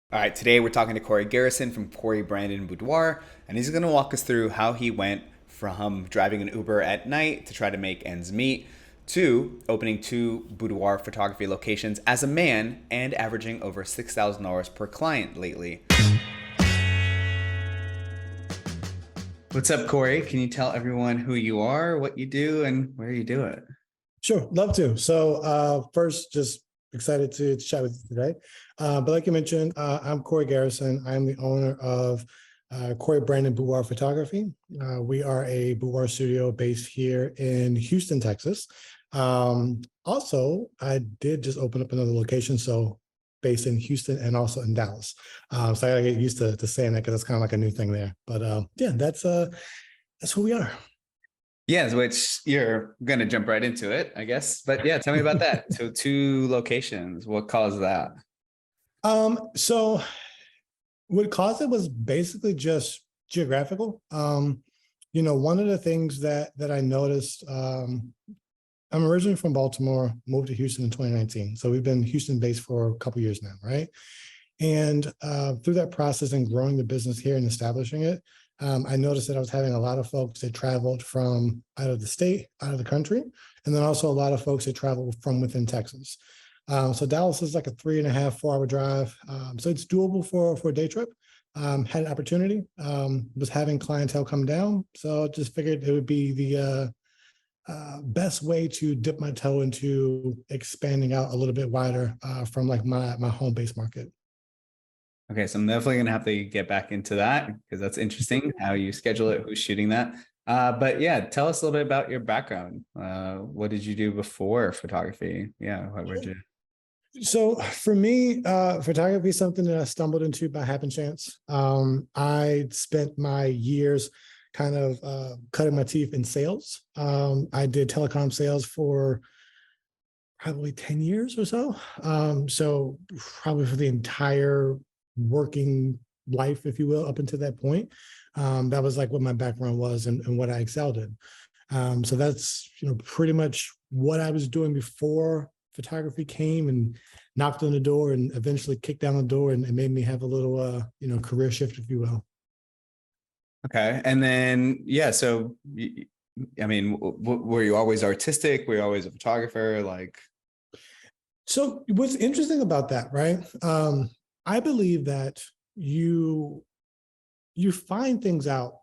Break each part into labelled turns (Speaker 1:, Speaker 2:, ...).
Speaker 1: All right, today we're talking to Corey Garrison from Cory Brandon Boudoir, and he's going to walk us through how he went from driving an Uber at night to try to make ends meet to opening two boudoir photography locations as a man and averaging over $6,000 per client lately. What's up, Corey? Can you tell everyone who you are, what you do, and where you do it?
Speaker 2: Sure, love to. So first, just excited to chat with you today. But like you mentioned, I'm Corey Garrison. I'm the owner of Cory Brandon Boudoir Photography. We are a boudoir studio based here in Houston, Texas. Also, I did just open up another location, so based in Houston and also in Dallas. So I gotta get used to saying that because that's kind of like a new thing there. But yeah, that's who we are.
Speaker 1: Yes, which you're going to jump right into it, I guess. But yeah, tell me about that. So, two locations. What caused that?
Speaker 2: So what caused it was basically just geographical. One of the things that I noticed, I'm originally from Baltimore, moved to Houston in 2019. So we've been Houston based for a couple years now, right? And through that process and growing the business here and establishing it, I noticed that I was having a lot of folks that traveled from out of the state, out of the country, and then also a lot of folks that traveled from within Texas. So Dallas is like a 3.5, 4 hour drive. So it's doable for a day trip. Had an opportunity, was having clientele come down. So just figured it would be the best way to dip my toe into expanding out a little bit wider from like my home base market.
Speaker 1: Okay, so I'm definitely gonna have to get back into that because that's interesting how you schedule it, who's shooting that. But yeah, tell us a little bit about your background. What did you do before photography? Yeah, what would you?
Speaker 2: So for me, photography is something that I stumbled into by happen chance. I spent my years kind of cutting my teeth in sales. I did telecom sales for probably 10 years or so. So probably for the entire working life, if you will, up until that point. That was like what my background was and what I excelled in. So that's pretty much what I was doing before photography came and knocked on the door and eventually kicked down the door and made me have a little career shift, if you will.
Speaker 1: Okay, and then yeah, so I mean, were you always artistic? Were you always a photographer? Like,
Speaker 2: So what's interesting about that, right? I believe that you find things out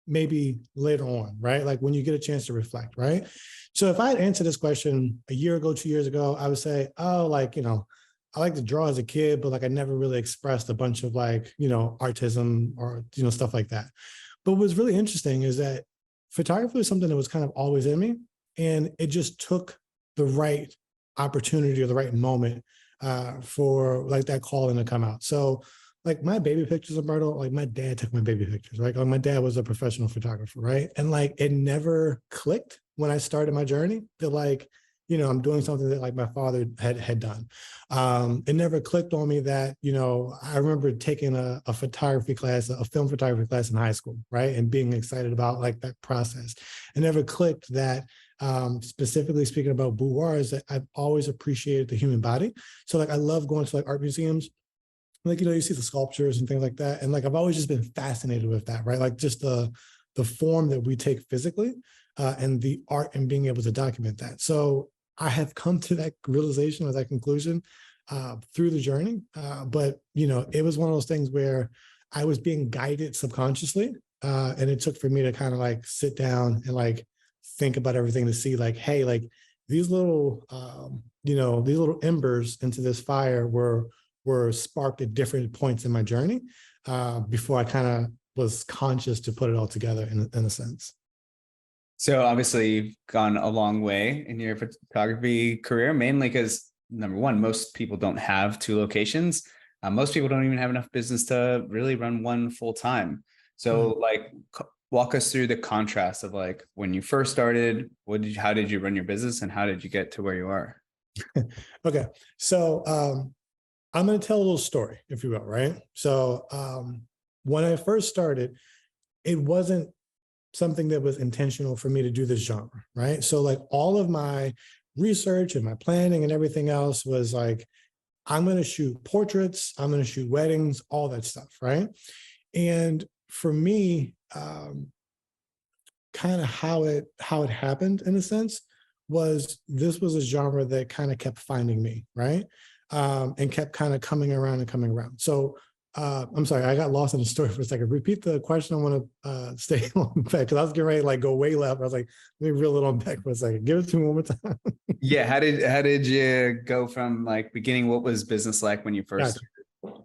Speaker 2: maybe later on, right? Like when you get a chance to reflect, right? So if I had answered this question a year ago, 2 years ago, I would say, oh, I like to draw as a kid, but like I never really expressed a bunch of like, artism or, stuff like that. But what's really interesting is that photography was something that was kind of always in me. And it just took the right opportunity or the right moment for like that calling to come out. So like my baby pictures, Humberto, like my dad took my baby pictures, right? Like my dad was a professional photographer, right? And like it never clicked when I started my journey that like, I'm doing something that like my father had done. It never clicked on me that, I remember taking a photography class, a film photography class in high school, right? And being excited about like that process. It never clicked that specifically speaking about boudoirs, that I've always appreciated the human body. So like I love going to like art museums, like you see the sculptures and things like that, and like I've always just been fascinated with that, right? Like just the form that we take physically and the art and being able to document that. So I have come to that realization or that conclusion through the journey, but it was one of those things where I was being guided subconsciously, and it took for me to kind of like sit down and like think about everything to see like, hey, like these little these little embers into this fire were sparked at different points in my journey before I kind of was conscious to put it all together in a sense.
Speaker 1: so obviously you've gone a long way in your photography career, mainly because number one, most people don't have two locations. Most people don't even have enough business to really run one full time. So, like, walk us through the contrast of like when you first started. How did you run your business, and how did you get to where you are?
Speaker 2: Okay, so I'm going to tell a little story, if you will, right? So when I first started, it wasn't something that was intentional for me to do this genre, right? So like all of my research and my planning and everything else was like, I'm going to shoot portraits, I'm going to shoot weddings, all that stuff, right? And for me, kind of how it happened in a sense was this was a genre that kind of kept finding me, right? And kept kind of coming around and coming around. So I'm sorry, I got lost in the story for a second. Repeat the question. I want to stay on back because I was getting ready to like go way left. I was like, let me reel it on back for a second. Give it to me one more time.
Speaker 1: Yeah. How did you go from like beginning? What was business like when you first?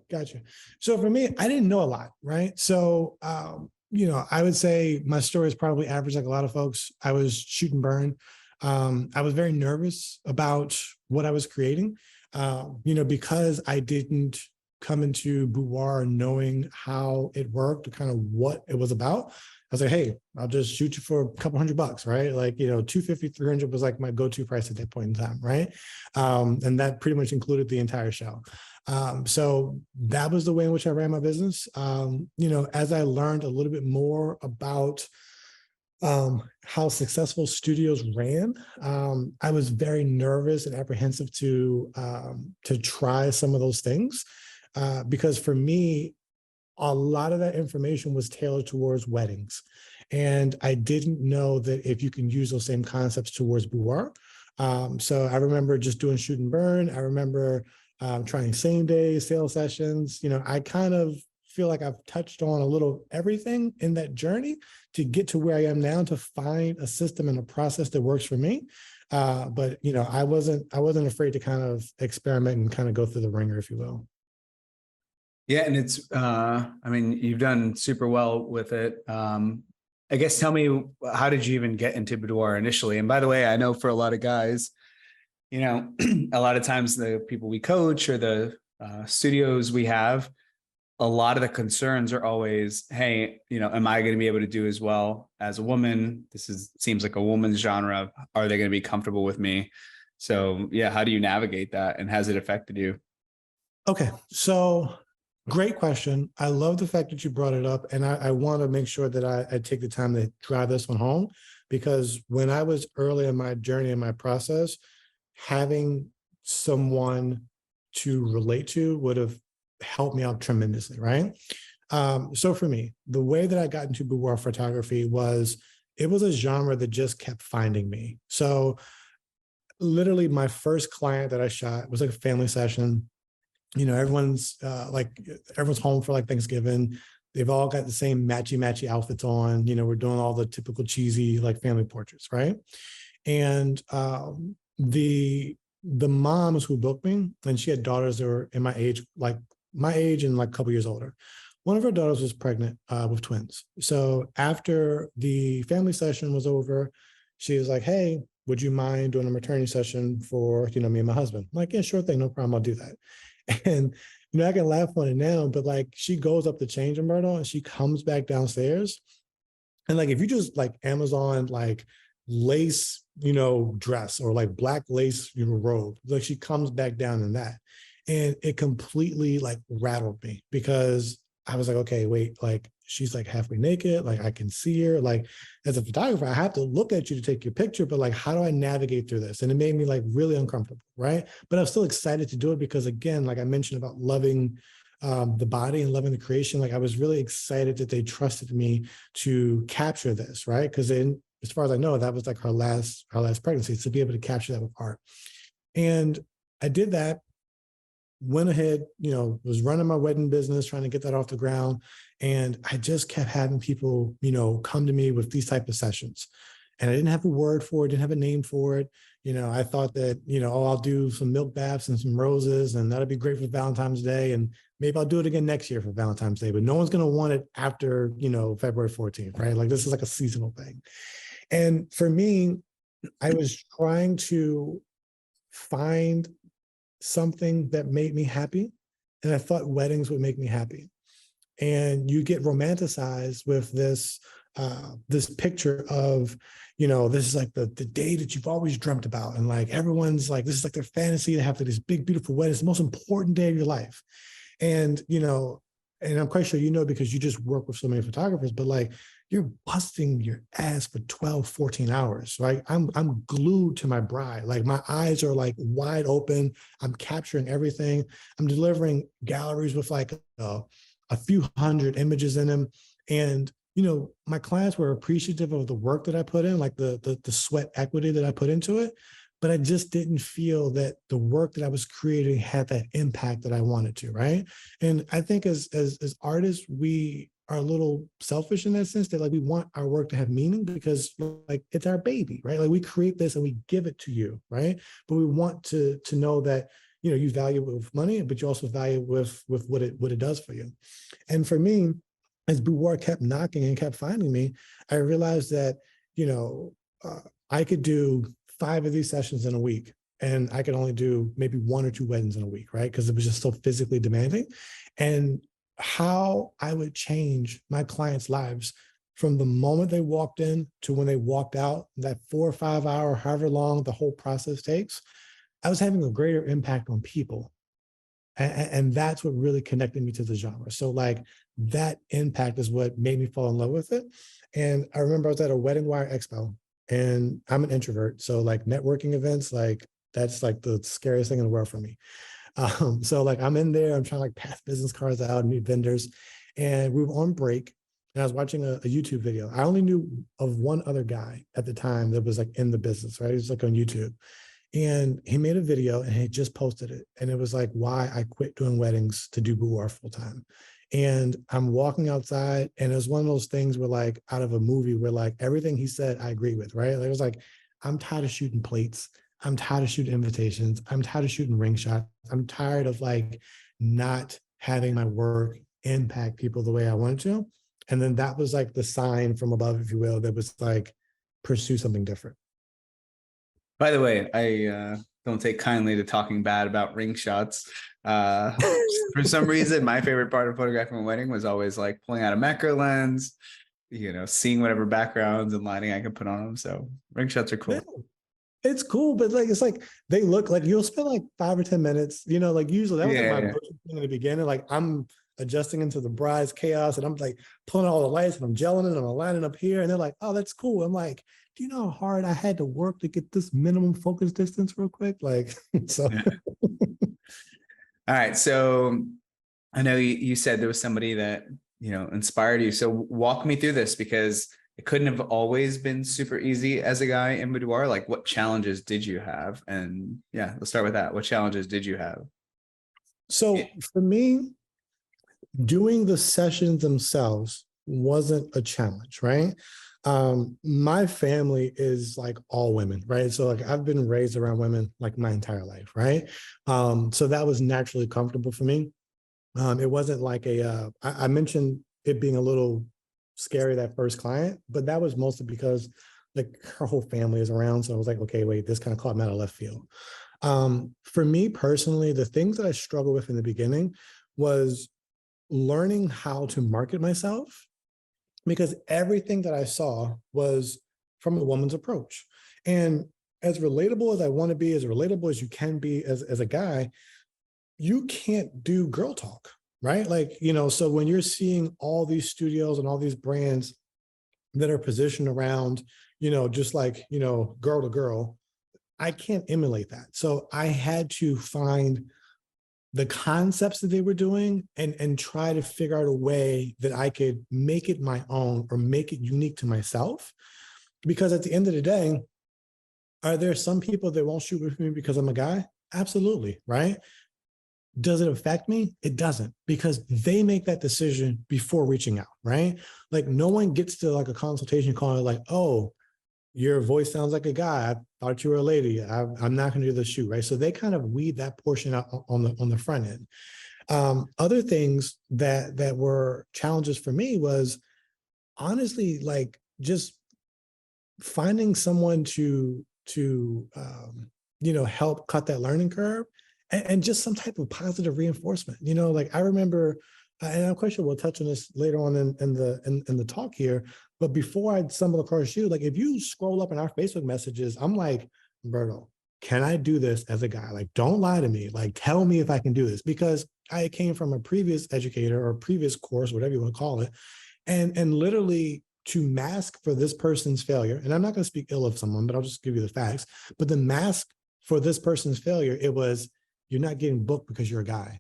Speaker 2: Gotcha. So for me, I didn't know a lot, right? So I would say my story is probably average, like a lot of folks. I was shoot and burn. I was very nervous about what I was creating, because I didn't come into Boudoir knowing how it worked, kind of what it was about. I was like, hey, I'll just shoot you for a couple $100, right? Like, 250, 300 was like my go-to price at that point in time, right? And that pretty much included the entire show. So that was the way in which I ran my business. As I learned a little bit more about how successful studios ran, I was very nervous and apprehensive to try some of those things because for me, a lot of that information was tailored towards weddings, and I didn't know that if you can use those same concepts towards boudoir. So I remember just doing shoot and burn. I remember trying same day sales sessions. I kind of feel like I've touched on a little everything in that journey to get to where I am now, to find a system and a process that works for me. But I wasn't afraid to kind of experiment and kind of go through the ringer, if you will.
Speaker 1: Yeah. And it's, you've done super well with it. I guess tell me, how did you even get into boudoir initially? And by the way, I know for a lot of guys, a lot of times the people we coach or the studios we have, a lot of the concerns are always, hey, am I going to be able to do as well as a woman? Seems like a woman's genre. Are they going to be comfortable with me? So yeah, how do you navigate that, and has it affected you?
Speaker 2: Okay, so great question. I love the fact that you brought it up, and I want to make sure that I take the time to drive this one home, because when I was early in my journey and my process, having someone to relate to would have helped me out tremendously, right? So for me, the way that I got into boudoir photography was, it was a genre that just kept finding me. So literally my first client that I shot was like a family session. Everyone's home for like Thanksgiving. They've all got the same matchy outfits on. We're doing all the typical cheesy like family portraits, right? And the moms who booked me, and she had daughters that were in my age and like a couple years older. One of her daughters was pregnant with twins. So after the family session was over, she was like, hey, would you mind doing a maternity session for, me and my husband? I'm like, yeah, sure thing. No problem. I'll do that. And, I can laugh on it now, but like she goes up to change Humberto and she comes back downstairs. And like, if you just like Amazon, like lace, dress or like black lace, robe, like she comes back down in that. And it completely like rattled me, because I was like, okay, wait, like she's like halfway naked, like I can see her. Like as a photographer, I have to look at you to take your picture, but like, how do I navigate through this? And it made me like really uncomfortable, right? But I was still excited to do it because, again, like I mentioned about loving the body and loving the creation, like I was really excited that they trusted me to capture this, right? Because then, as far as I know, that was like her last pregnancy, to be able to capture that with art. And I did that. Went ahead, was running my wedding business, trying to get that off the ground. And I just kept having people, come to me with these type of sessions. And I didn't have a word for it, didn't have a name for it. I thought that, I'll do some milk baths and some roses, and that'll be great for Valentine's Day. And maybe I'll do it again next year for Valentine's Day, but no one's going to want it after, February 14th, right? Like this is like a seasonal thing. And for me, I was trying to find something that made me happy. And I thought weddings would make me happy. And you get romanticized with this picture of, this is like the day that you've always dreamt about. And like, everyone's like, this is like their fantasy to have this big, beautiful wedding. It's the most important day of your life. And, and I'm quite sure you know because you just work with so many photographers, but like you're busting your ass for 12, 14 hours, right? I'm glued to my bride. Like my eyes are like wide open. I'm capturing everything. I'm delivering galleries with like a few hundred images in them. And my clients were appreciative of the work that I put in, like the sweat equity that I put into it. But I just didn't feel that the work that I was creating had that impact that I wanted to, right? And I think as artists, we are a little selfish in that sense that like we want our work to have meaning because like it's our baby, right? Like we create this and we give it to you, right? But we want to know that you value it with money, but you also value it with what it does for you. And for me, as Boudoir kept knocking and kept finding me, I realized that I could do 5 of these sessions in a week, and I could only do maybe 1 or 2 weddings in a week, right? Because it was just so physically demanding. And how I would change my clients' lives from the moment they walked in to when they walked out, that 4 or 5 hour, however long the whole process takes, I was having a greater impact on people. And that's what really connected me to the genre. So like that impact is what made me fall in love with it. And I remember I was at a Wedding Wire Expo, and I'm an introvert. So like networking events, like that's like the scariest thing in the world for me. So like I'm in there, I'm trying to like pass business cards out, meet vendors. And we were on break and I was watching a YouTube video. I only knew of one other guy at the time that was like in the business, right? He was like on YouTube. And he made a video and he just posted it. And it was like why I quit doing weddings to do boudoir full time. And I'm walking outside, and it was one of those things where like out of a movie where like everything he said, I agree with, right? Like, it was like, I'm tired of shooting plates. I'm tired of shooting invitations. I'm tired of shooting ring shots. I'm tired of like not having my work impact people the way I wanted to. And then that was like the sign from above, if you will, that was like, pursue something different.
Speaker 1: By the way, I don't take kindly to talking bad about ring shots. Uh, for some reason, my favorite part of photographing a wedding was always like pulling out a macro lens, seeing whatever backgrounds and lighting I can put on them. So ring shots are cool.
Speaker 2: It's cool, but like it's like they look like you'll spend like 5 or 10 minutes, like usually that was like my thing in the beginning. Like I'm adjusting into the bride's chaos and I'm like pulling all the lights and I'm gelling it and I'm lining up here. And they're like, oh, that's cool. I'm like, do you know how hard I had to work to get this minimum focus distance real quick? Like, so.
Speaker 1: Yeah. All right. So I know you said there was somebody that, inspired you. So walk me through this because it couldn't have always been super easy as a guy in boudoir. Like what challenges did you have? And yeah, let's start with that. What challenges did you have?
Speaker 2: So for me, doing the sessions themselves wasn't a challenge, right? My family is like all women, right? So like I've been raised around women like my entire life, right? So that was naturally comfortable for me. It wasn't like I mentioned it being a little scary, that first client, but that was mostly because like her whole family is around. So I was like, okay, wait, this kind of caught me out of left field. For me personally, the things that I struggled with in the beginning was learning how to market myself, because everything that I saw was from a woman's approach. And as relatable as I want to be, as relatable as you can be as a guy, you can't do girl talk, right? Like, so when you're seeing all these studios and all these brands that are positioned around, just like, girl to girl, I can't emulate that. So I had to find the concepts that they were doing and try to figure out a way that I could make it my own or make it unique to myself. Because at the end of the day, are there some people that won't shoot with me because I'm a guy? Absolutely, right? Does it affect me? It doesn't, because they make that decision before reaching out, right? Like no one gets to like a consultation call like, oh, your voice sounds like a guy. I thought you were a lady. I'm not going to do the shoot, right? So they kind of weed that portion out on the front end. Other things that were challenges for me was honestly like just finding someone to help cut that learning curve and just some type of positive reinforcement. Like I remember, and I'm quite sure we'll touch on this later on in the talk here. But before I stumbled across you, like if you scroll up in our Facebook messages, I'm like, Humberto, can I do this as a guy? Like, don't lie to me. Like, tell me if I can do this, because I came from a previous educator or previous course, whatever you want to call it. And literally to mask for this person's failure, and I'm not going to speak ill of someone, but I'll just give you the facts. But the mask for this person's failure, it was, you're not getting booked because you're a guy.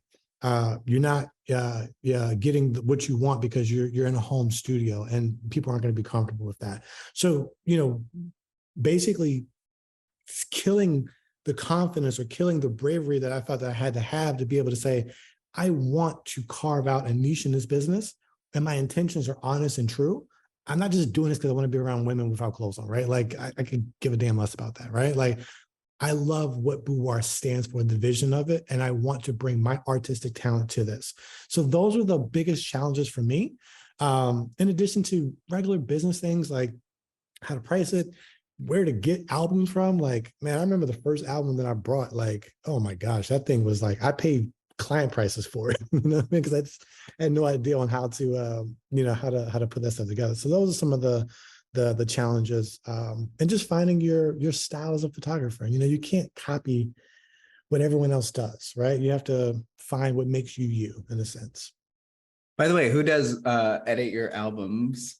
Speaker 2: You're not getting what you want because you're in a home studio, and people aren't going to be comfortable with that. So, basically killing the confidence or killing the bravery that I felt that I had to have to be able to say, I want to carve out a niche in this business, and my intentions are honest and true. I'm not just doing this because I want to be around women without clothes on, right? Like I could give a damn less about that, right? Like I love what Boudoir stands for, the vision of it, and I want to bring my artistic talent to this. So those are the biggest challenges for me. In addition to regular business things like how to price it, where to get albums from. Like, man, I remember the first album that I brought, like, oh my gosh, that thing was like, I paid client prices for it, because I just had no idea on how to, how to put that stuff together. So those are some of the challenges, and just finding your style as a photographer. You can't copy what everyone else does, right? You have to find what makes you you, in a sense.
Speaker 1: By the way, who does edit your albums?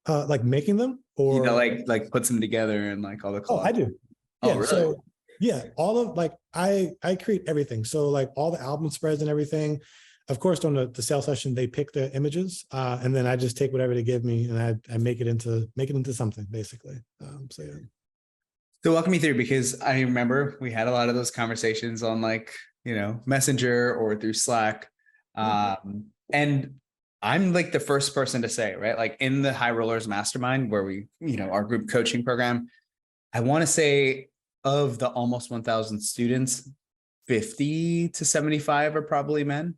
Speaker 2: Like making them, or
Speaker 1: like puts them together and like all the
Speaker 2: oh, I
Speaker 1: collage.
Speaker 2: do.
Speaker 1: Oh,
Speaker 2: Yeah.
Speaker 1: really?
Speaker 2: So yeah, all of like I create everything. So like all the album spreads and everything. Of course, on the sales session, they pick the images, and then I just take whatever they give me, and I make it into something, basically. So yeah.
Speaker 1: So walk me through, because I remember we had a lot of those conversations on like, Messenger or through Slack. And I'm like the first person to say, right? Like in the High Rollers Mastermind, where we, our group coaching program, I want to say of the almost 1,000 students, 50 to 75 are probably men.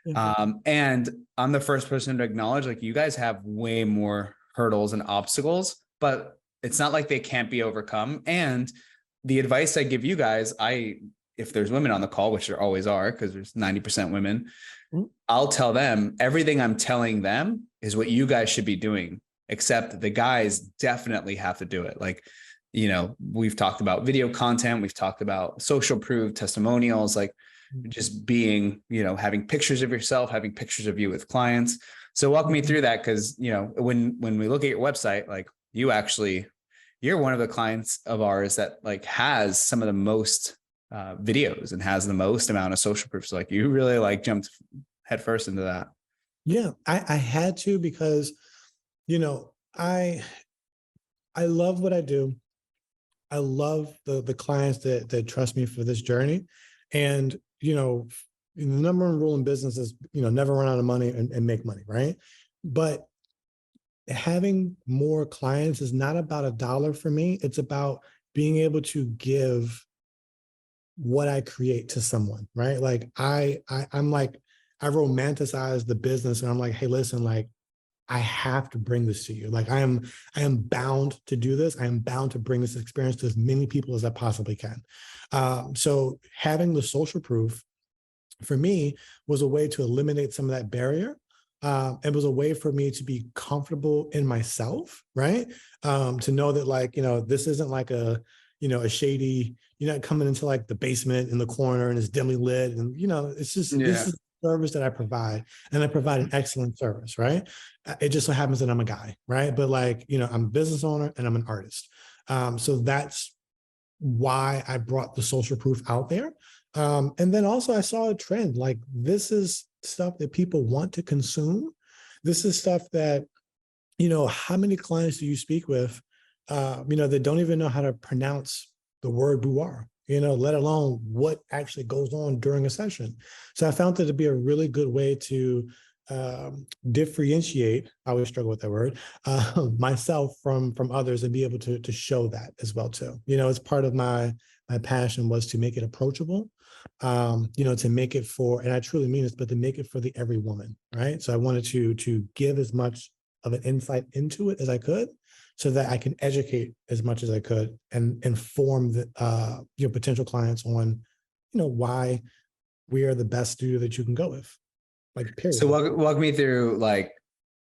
Speaker 1: And I'm the first person to acknowledge, like, you guys have way more hurdles and obstacles, but it's not like they can't be overcome. And the advice I give you guys, if there's women on the call, which there always are, because there's 90% women, I'll tell them everything I'm telling them is what you guys should be doing, except the guys definitely have to do it. Like, we've talked about video content. We've talked about social proof, testimonials, like just being, having pictures of yourself, having pictures of you with clients. So walk me through that. Cause when we look at your website, like you're one of the clients of ours that like has some of the most videos and has the most amount of social proof. So like you really like jumped headfirst into that.
Speaker 2: Yeah, I had to, because, I love what I do. I love the clients that trust me for this journey. And, the number one rule in business is, never run out of money and make money, right? But having more clients is not about a dollar for me. It's about being able to give what I create to someone, right? Like I'm like, I romanticize the business, and I'm like, hey, listen, like I have to bring this to you. Like I am bound to do this. I am bound to bring this experience to as many people as I possibly can. So having the social proof for me was a way to eliminate some of that barrier. It was a way for me to be comfortable in myself, right? To know that like, this isn't like a shady, you're not coming into like the basement in the corner and it's dimly lit. And, it's just, this is service that I provide, and I provide an excellent service, right? It just so happens that I'm a guy, right? But like, I'm a business owner and I'm an artist. So that's why I brought the social proof out there. And then also I saw a trend, like this is stuff that people want to consume. This is stuff that, how many clients do you speak with, that don't even know how to pronounce the word boudoir, let alone what actually goes on during a session. So I found that to be a really good way to differentiate, I always struggle with that word, myself from others, and be able to show that as well too. It's part of my passion was to make it approachable, to make it for, and I truly mean this, but to make it for the every woman, right? So I wanted to give as much of an insight into it as I could, so that I can educate as much as I could and inform the potential clients on, why we are the best studio that you can go with. Like, period.
Speaker 1: So walk me through, like,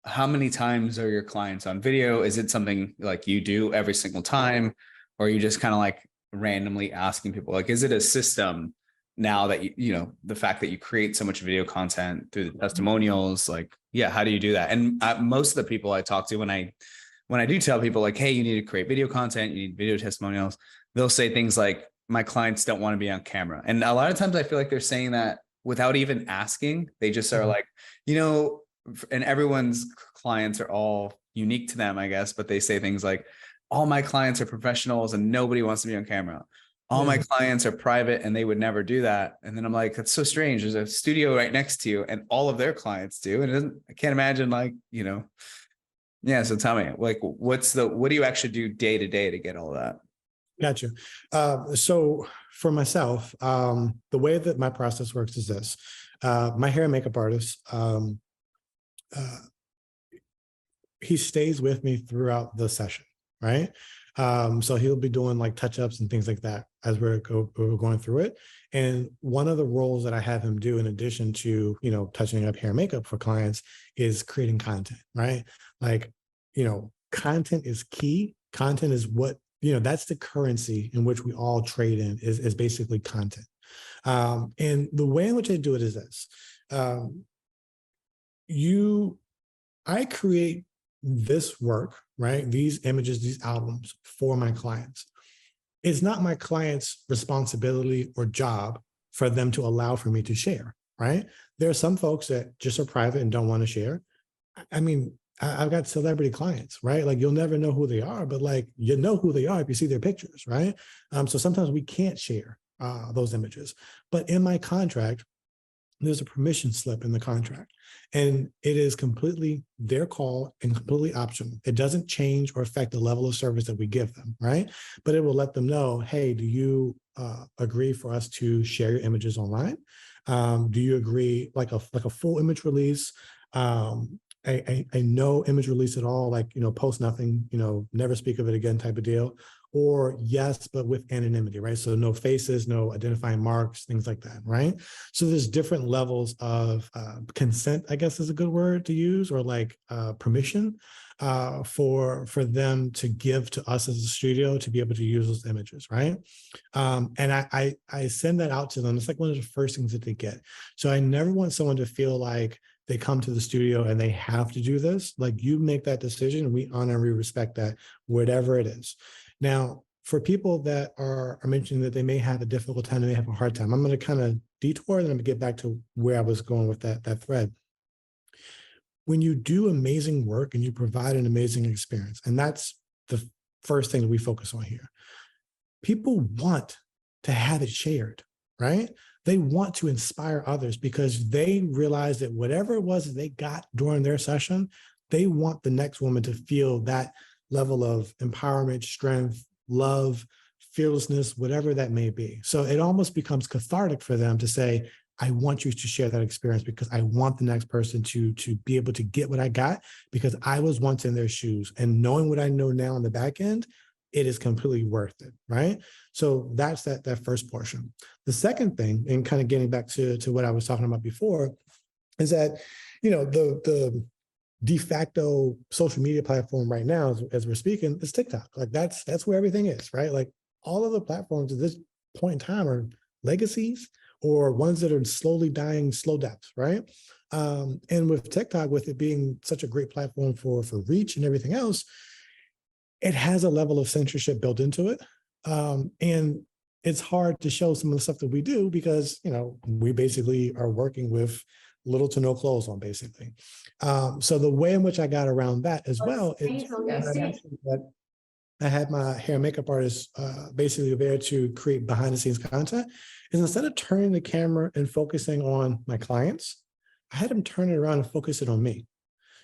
Speaker 1: how many times are your clients on video? Is it something like you do every single time, or you just kind of like randomly asking people, like, is it a system now that you know, the fact that you create so much video content through the testimonials, like, yeah, how do you do that? And most of the people I talk to, when I do tell people like, hey, you need to create video content, you need video testimonials, they'll say things like, my clients don't want to be on camera. And a lot of times I feel like they're saying that without even asking. They just are like, you know, and everyone's clients are all unique to them, I guess, but they say things like, all my clients are professionals and nobody wants to be on camera. All my clients are private and they would never do that. And then I'm like, that's so strange. There's a studio right next to you and all of their clients do. And I can't imagine, like, you know, yeah. So tell me, like, what do you actually do day to day to get all that?
Speaker 2: Gotcha. So for myself, the way that my process works is this. My hair and makeup artist, he stays with me throughout the session, right? So he'll be doing like touch-ups and things like that as we're going through it. And one of the roles that I have him do, in addition to, you know, touching up hair and makeup for clients, is creating content, right? Like, you know, content is key. Content is what, you know, that's the currency in which we all trade in, is basically content. And the way in which I do it is this. I create this work, right? These images, these albums for my clients. It's not my client's responsibility or job for them to allow for me to share, right? There are some folks that just are private and don't want to share. I mean, I've got celebrity clients, right? Like, you'll never know who they are, but like, you know who they are if you see their pictures, right? So sometimes we can't share those images, but in my contract, there's a permission slip in the contract, and it is completely their call and completely optional. It doesn't change or affect the level of service that we give them, right? But it will let them know, hey, do you agree for us to share your images online? Do you agree, like a full image release, a no image release at all, like, you know, post nothing, you know, never speak of it again type of deal, or yes, but with anonymity, right? So no faces, no identifying marks, things like that, right? So there's different levels of consent, I guess is a good word to use, or like permission for them to give to us as a studio to be able to use those images, right? And I send that out to them. It's like one of the first things that they get. So I never want someone to feel like they come to the studio and they have to do this. Like, you make that decision. We honor and we respect that, whatever it is. Now, for people that are mentioning that they may have a difficult time, they may have a hard time, I'm going to kind of detour and I'm going to get back to where I was going with that thread. When you do amazing work and you provide an amazing experience, and that's the first thing that we focus on here, people want to have it shared, right? They want to inspire others because they realize that whatever it was that they got during their session, they want the next woman to feel that level of empowerment, strength, love, fearlessness, whatever that may be. So it almost becomes cathartic for them to say, I want you to share that experience because I want the next person to be able to get what I got because I was once in their shoes. And knowing what I know now on the back end, it is completely worth it, right? So that's that first portion. The second thing, and kind of getting back to what I was talking about before, is that, you know, the de facto social media platform right now, as we're speaking, is TikTok. Like, that's where everything is, right? Like, all of the platforms at this point in time are legacies or ones that are slowly dying slow deaths, right? And with TikTok, with it being such a great platform for reach and everything else, it has a level of censorship built into it. And it's hard to show some of the stuff that we do because, you know, we basically are working with little to no clothes on, basically. So the way in which I got around that as well is that I had my hair and makeup artist basically there to create behind the scenes content, is instead of turning the camera and focusing on my clients, I had him turn it around and focus it on me.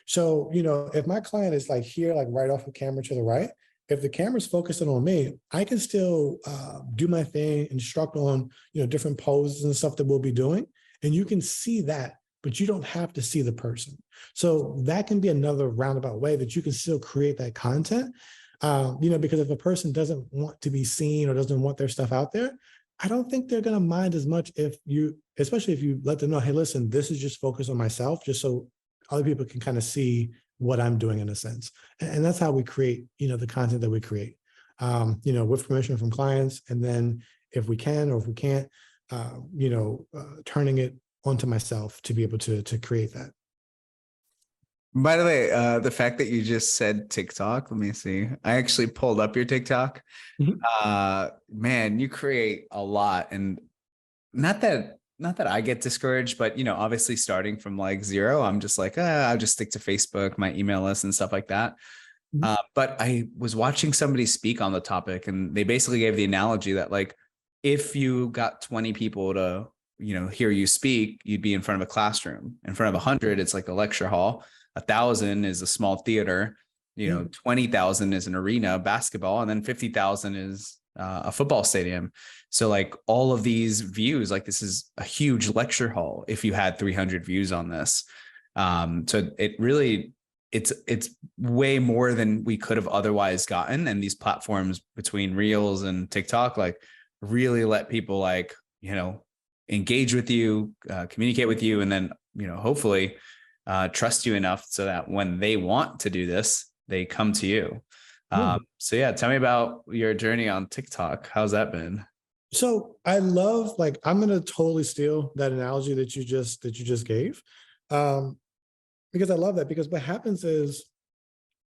Speaker 2: So, you know, if my client is like here, like right off the camera to the right, if the camera's focusing on me, I can still do my thing, instruct on, you know, different poses and stuff that we'll be doing. And you can see that, but you don't have to see the person. So that can be another roundabout way that you can still create that content. You know, because if a person doesn't want to be seen or doesn't want their stuff out there, I don't think they're going to mind as much if you, especially if you let them know, hey, listen, this is just focused on myself, just so other people can kind of see what I'm doing in a sense. And that's how we create, you know, the content that we create. with permission from clients. And then if we can, or if we can't, turning it onto myself to be able to create that.
Speaker 1: By the way, the fact that you just said TikTok, let me see. I actually pulled up your TikTok.
Speaker 2: Mhm.
Speaker 1: Man, you create a lot. And not that I get discouraged, but obviously starting from like zero, I'm just like, I'll just stick to Facebook, my email list and stuff like that.
Speaker 2: Mhm.
Speaker 1: But I was watching somebody speak on the topic, and they basically gave the analogy that like, if you got 20 people to, hear you speak, you'd be in front of a classroom. In front of 100, it's like a lecture hall. 1,000 is a small theater.
Speaker 2: Yeah.
Speaker 1: 20,000 is an arena, basketball, and then 50,000 is a football stadium. So like all of these views, like this is a huge lecture hall if you had 300 views on this. So it really, it's way more than we could have otherwise gotten. And these platforms between Reels and TikTok, like really let people like, engage with you, communicate with you, and then, hopefully trust you enough so that when they want to do this, they come to you. So yeah, tell me about your journey on TikTok. How's that been?
Speaker 2: So I love, like, I'm gonna totally steal that analogy that you just gave. Because I love that, because what happens is,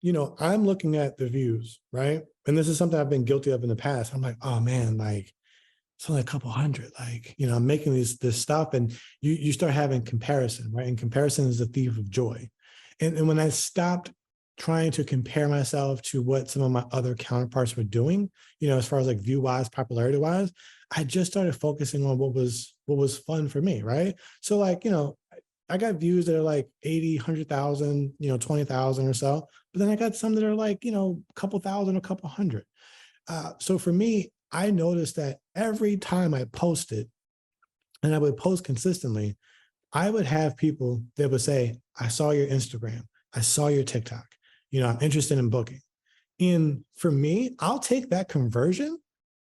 Speaker 2: I'm looking at the views, right? And this is something I've been guilty of in the past. I'm like, oh man, like it's only a couple hundred, like, I'm making this stuff, and you start having comparison, right? And comparison is the thief of joy. And when I stopped trying to compare myself to what some of my other counterparts were doing, as far as like view wise, popularity wise, I just started focusing on what was fun for me, right? So like, I got views that are like 80, 100,000, 20,000 or so. But then I got some that are like, a couple thousand, a couple hundred. So for me, I noticed that every time I posted, and I would post consistently, I would have people that would say, I saw your Instagram, I saw your TikTok, I'm interested in booking. And for me, I'll take that conversion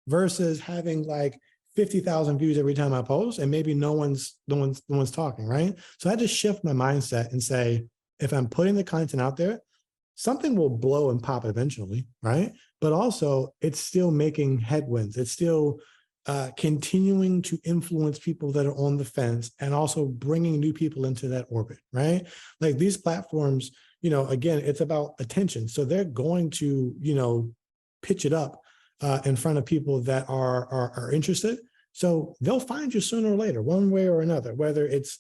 Speaker 2: versus having like 50,000 views every time I post, and maybe no one's talking, right? So I just shift my mindset and say, if I'm putting the content out there, something will blow and pop eventually, right? But also, it's still making headwinds. It's still continuing to influence people that are on the fence, and also bringing new people into that orbit, right? Like these platforms, again, it's about attention. So they're going to, pitch it up in front of people that are interested. So they'll find you sooner or later, one way or another, whether it's,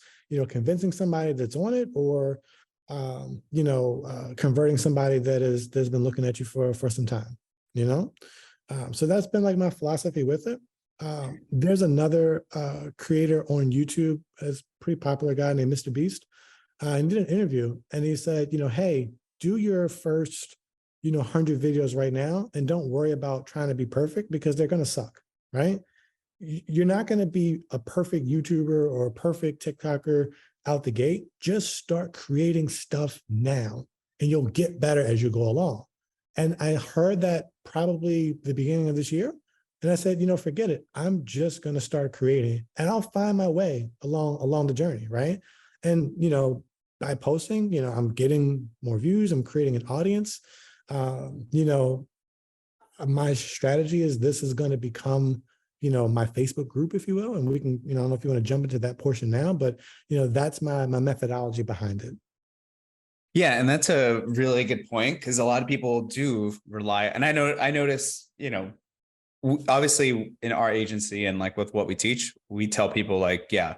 Speaker 2: convincing somebody that's on it, or converting somebody that's been looking at you for some time, so that's been like my philosophy with it. There's another creator on YouTube, a pretty popular guy named Mr. Beast. And did an interview, and he said, hey, do your first, 100 videos right now, and don't worry about trying to be perfect, because they're going to suck, right? You're not going to be a perfect YouTuber or a perfect TikToker out the gate. Just start creating stuff now, and you'll get better as you go along. And I heard that probably the beginning of this year. And I said, forget it. I'm just going to start creating, and I'll find my way along the journey, right? And, by posting, I'm getting more views, I'm creating an audience. My strategy is, this is going to become, my Facebook group, if you will. And we can, I don't know if you want to jump into that portion now, but, that's my methodology behind it.
Speaker 1: Yeah, and that's a really good point, because a lot of people do rely, and I notice, obviously in our agency and like with what we teach, we tell people like, yeah,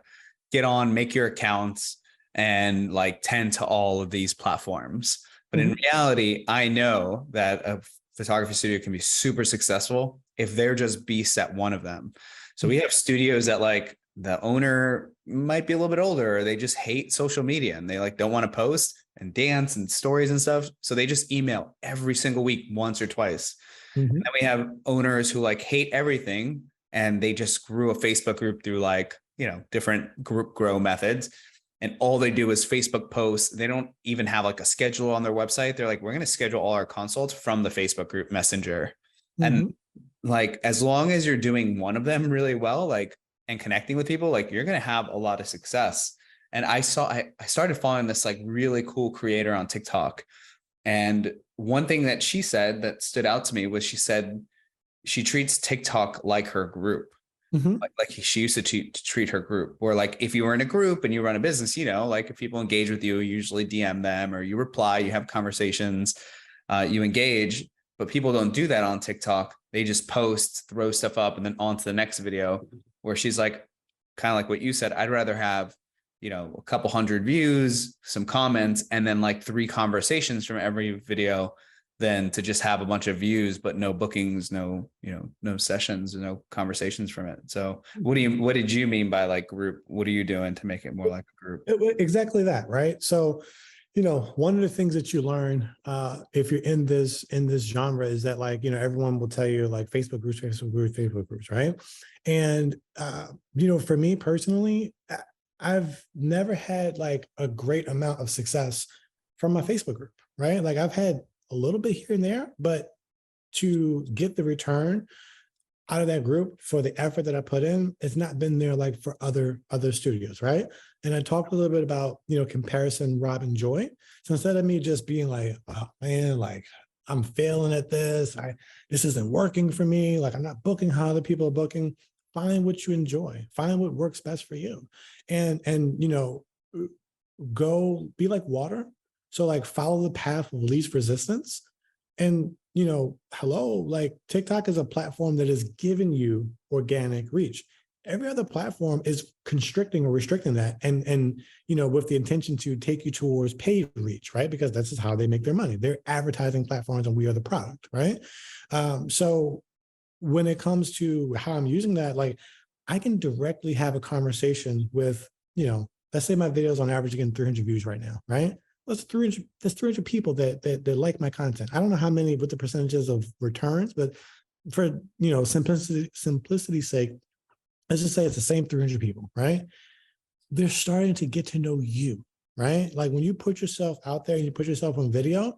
Speaker 1: get on, make your accounts, and like tend to all of these platforms. But in reality, I know that a photography studio can be super successful if they're just beasts at one of them. So we have studios that like the owner might be a little bit older, or they just hate social media and they like don't want to post and dance and stories and stuff. So they just email every single week, once or twice. And then we have owners who like hate everything, and they just grew a Facebook group through like, different group grow methods. And all they do is Facebook posts. They don't even have like a schedule on their website. They're like, we're going to schedule all our consults from the Facebook group messenger. And like, as long as you're doing one of them really well, like, and connecting with people, like you're going to have a lot of success. And I started following this like really cool creator on TikTok, And one thing that she said that stood out to me was she said she treats TikTok like her group.
Speaker 2: Mhm.
Speaker 1: Like she used to treat her group, or like if you were in a group and you run a business, like if people engage with you, you usually DM them or you reply, you have conversations, you engage, but people don't do that on TikTok. They just post, throw stuff up, and then on to the next video, where she's like, kind of like what you said, I'd rather have, a couple hundred views, some comments, and then like 3 conversations from every video than to just have a bunch of views, but no bookings, no sessions, no conversations from it. So what did you mean by like group? What are you doing to make it more like a group?
Speaker 2: Exactly that, right? So, one of the things that you learn if you're in this genre is that, like, everyone will tell you like Facebook groups, Facebook groups, right? And for me personally, I've never had like a great amount of success from my Facebook group, right? Like I've had a little bit here and there, but to get the return out of that group for the effort that I put in, it's not been there like for other studios, right? And I talked a little bit about comparison, rob and joy. So instead of me just being like, oh man, like I'm failing at this, this isn't working for me, like I'm not booking how other people are booking. Find what you enjoy, find what works best for you, and go be like water. So like follow the path of least resistance. And hello, like TikTok is a platform that is giving you organic reach. Every other platform is constricting or restricting that, and with the intention to take you towards paid reach, right? Because that's just how they make their money. They're advertising platforms, and we are the product, right? So when it comes to how I'm using that, like I can directly have a conversation with, let's say my videos on average getting 300 views right now, right? That's 300 people that like my content. I don't know how many with the percentages of returns, but for simplicity's sake, let's just say it's the same 300 people, right? They're starting to get to know you, right? Like when you put yourself out there and you put yourself on video,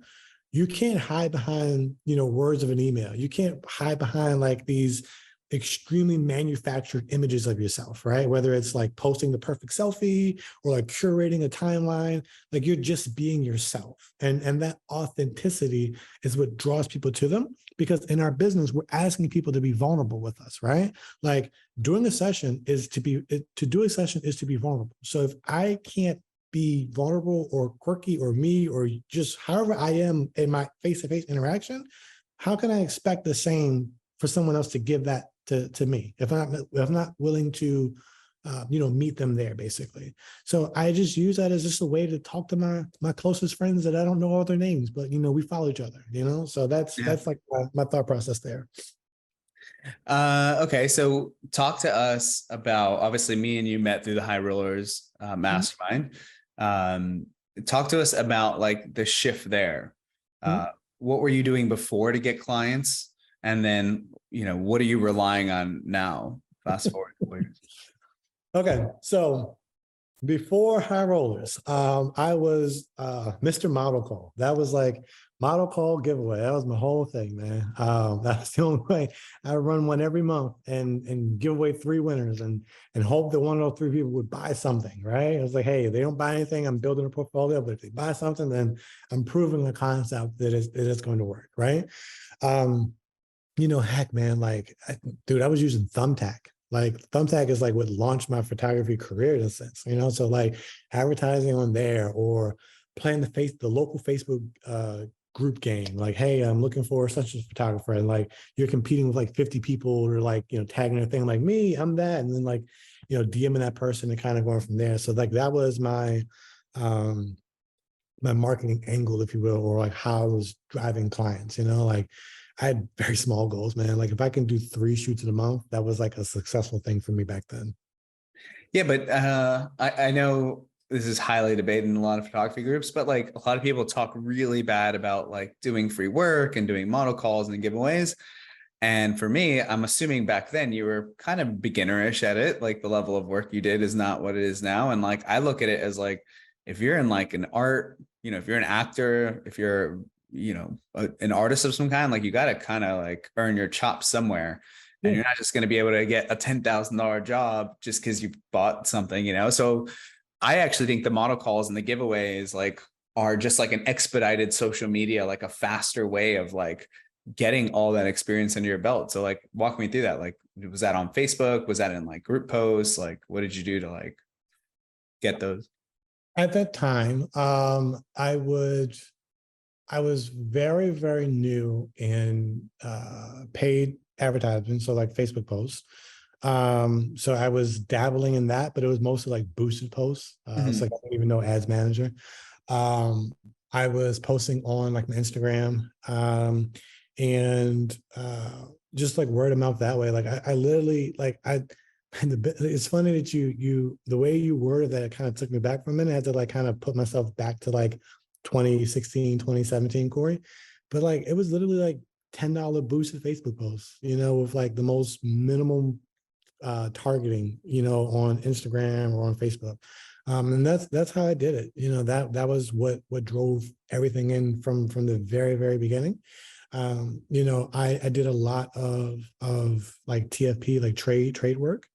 Speaker 2: you can't hide behind, words of an email. You can't hide behind like these extremely manufactured images of yourself, right? Whether it's like posting the perfect selfie or like curating a timeline, like you're just being yourself. And that authenticity is what draws people to them, because in our business, we're asking people to be vulnerable with us, right? Like doing a session is to be vulnerable. So if I can't be vulnerable or quirky or me or just however I am in my face-to-face interaction, how can I expect the same for someone else to give that to me if I'm not willing to meet them there, basically? So I just use that as just a way to talk to my closest friends that I don't know all their names, but we follow each other, so that's like my thought process there.
Speaker 1: Okay, so talk to us about, obviously me and you met through the High Rollers mastermind. Talk to us about like the shift there. What were you doing before to get clients? And then, what are you relying on now? Fast forward, please.
Speaker 2: Okay. So before High Rollers, I was Mr. Model Call. That was like model call giveaway. That was my whole thing, man. That's the only way. I run one every month and give away 3 winners and hope that one of those 3 people would buy something, right? I was like, hey, if they don't buy anything, I'm building a portfolio, but if they buy something, then I'm proving the concept that it's going to work, right? Heck, man, like, dude, I was using Thumbtack. Like Thumbtack is like what launched my photography career in a sense, so like advertising on there or playing the local Facebook group game. Like, hey, I'm looking for such a photographer, and like you're competing with like 50 people or like, tagging their thing like me, I'm that. And then like, DMing that person and kind of going from there. So like that was my my marketing angle, if you will, or like how I was driving clients, like I had very small goals, man. Like if I can do 3 shoots in a month, that was like a successful thing for me back then.
Speaker 1: Yeah, but I know this is highly debated in a lot of photography groups, but like a lot of people talk really bad about like doing free work and doing model calls and giveaways. And for me, I'm assuming back then you were kind of beginnerish at it. Like the level of work you did is not what it is now. And like I look at it as like, if you're in like an art, if you're an actor, if you're, an artist of some kind, like you got to kind of like earn your chops somewhere. And you're not just going to be able to get a $10,000 job just because you bought something, So I actually think the model calls and the giveaways like are just like an expedited social media, like a faster way of like getting all that experience under your belt. So like walk me through that. Like, was that on Facebook? Was that in like group posts? Like, what did you do to like get those?
Speaker 2: At that time, I was very, very new in paid advertising, so like Facebook posts. So I was dabbling in that, but it was mostly like boosted posts. So like, I don't even know Ads Manager. I was posting on like my Instagram, and just like word of mouth that way. Like I literally like I. And it's funny that the way you worded that, it kind of took me back for a minute. I had to like kind of put myself back to like 2016, 2017, Corey. But like it was literally like $10 boosted Facebook posts, with like the most minimum targeting, on Instagram or on Facebook. And that's how I did it. That was what drove everything in from the very, very beginning. I did a lot of like TFP, like trade work,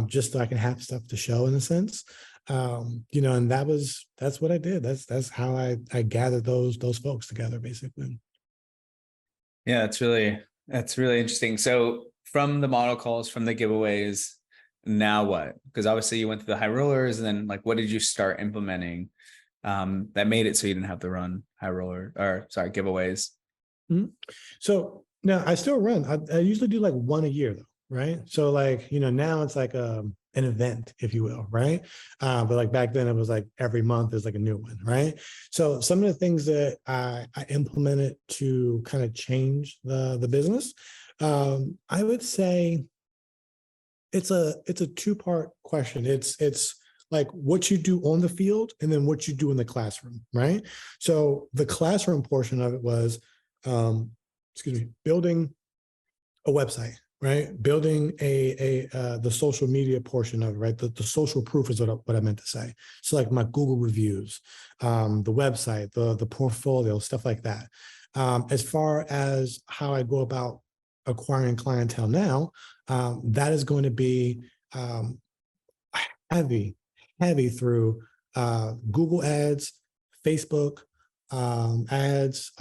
Speaker 2: just so I can have stuff to show in a sense. And that's what I did. That's how I gathered those folks together, basically.
Speaker 1: Yeah, that's really interesting. So from the model calls, from the giveaways, now what? Because obviously you went through the high rollers, and then like what did you start implementing that made it so you didn't have to run high roller, or sorry, giveaways?
Speaker 2: Mhm. So now I still run. I usually do like one a year though, right? So like, now it's like an event, if you will, right? But like back then it was like every month there's like a new one, right? So some of the things that I implemented to kind of change the business, I would say it's a two-part question. It's like what you do on the field and then what you do in the classroom, right? So the classroom portion of it was, building a website, right? Building the social media portion of it, right? The social proof is what I meant to say. So like my Google reviews, the website, the portfolio, stuff like that. As far as how I go about acquiring clientele now, that is going to be heavy, heavy through Google ads, Facebook ads.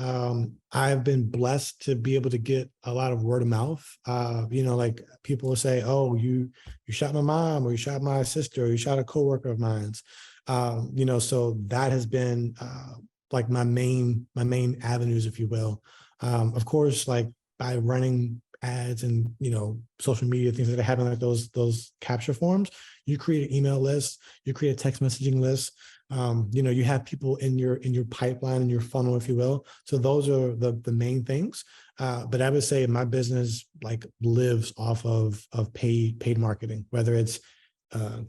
Speaker 2: I've been blessed to be able to get a lot of word of mouth. Like people will say, "Oh, you shot my mom, or you shot my sister, or you shot a coworker of mine's." So that has been like my main avenues, if you will. Of course, like by running ads and social media things that are having like those capture forms, you create an email list, you create a text messaging list. You have people in your pipeline, in your funnel, if you will. So those are the main things. But I would say my business like lives off of paid marketing, whether it's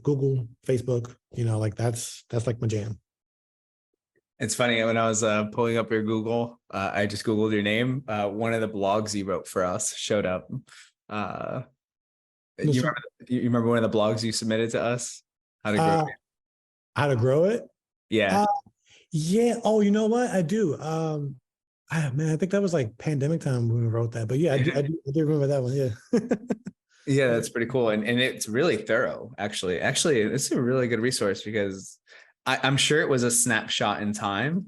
Speaker 2: Google, Facebook, like that's like my jam.
Speaker 1: It's funny, when I was pulling up your Google, I just Googled your name. One of the blogs you wrote for us showed up. Uh, you remember, you remember one of the blogs you submitted to us? How to grow?
Speaker 2: How to grow it?
Speaker 1: Yeah.
Speaker 2: Uh, yeah. Oh, you know what? I do. Man, I think that was like pandemic time when we wrote that. But yeah, I do remember that one. Yeah.
Speaker 1: Yeah, that's pretty cool. And it's really thorough, actually. Actually, it's a really good resource because I'm sure it was a snapshot in time,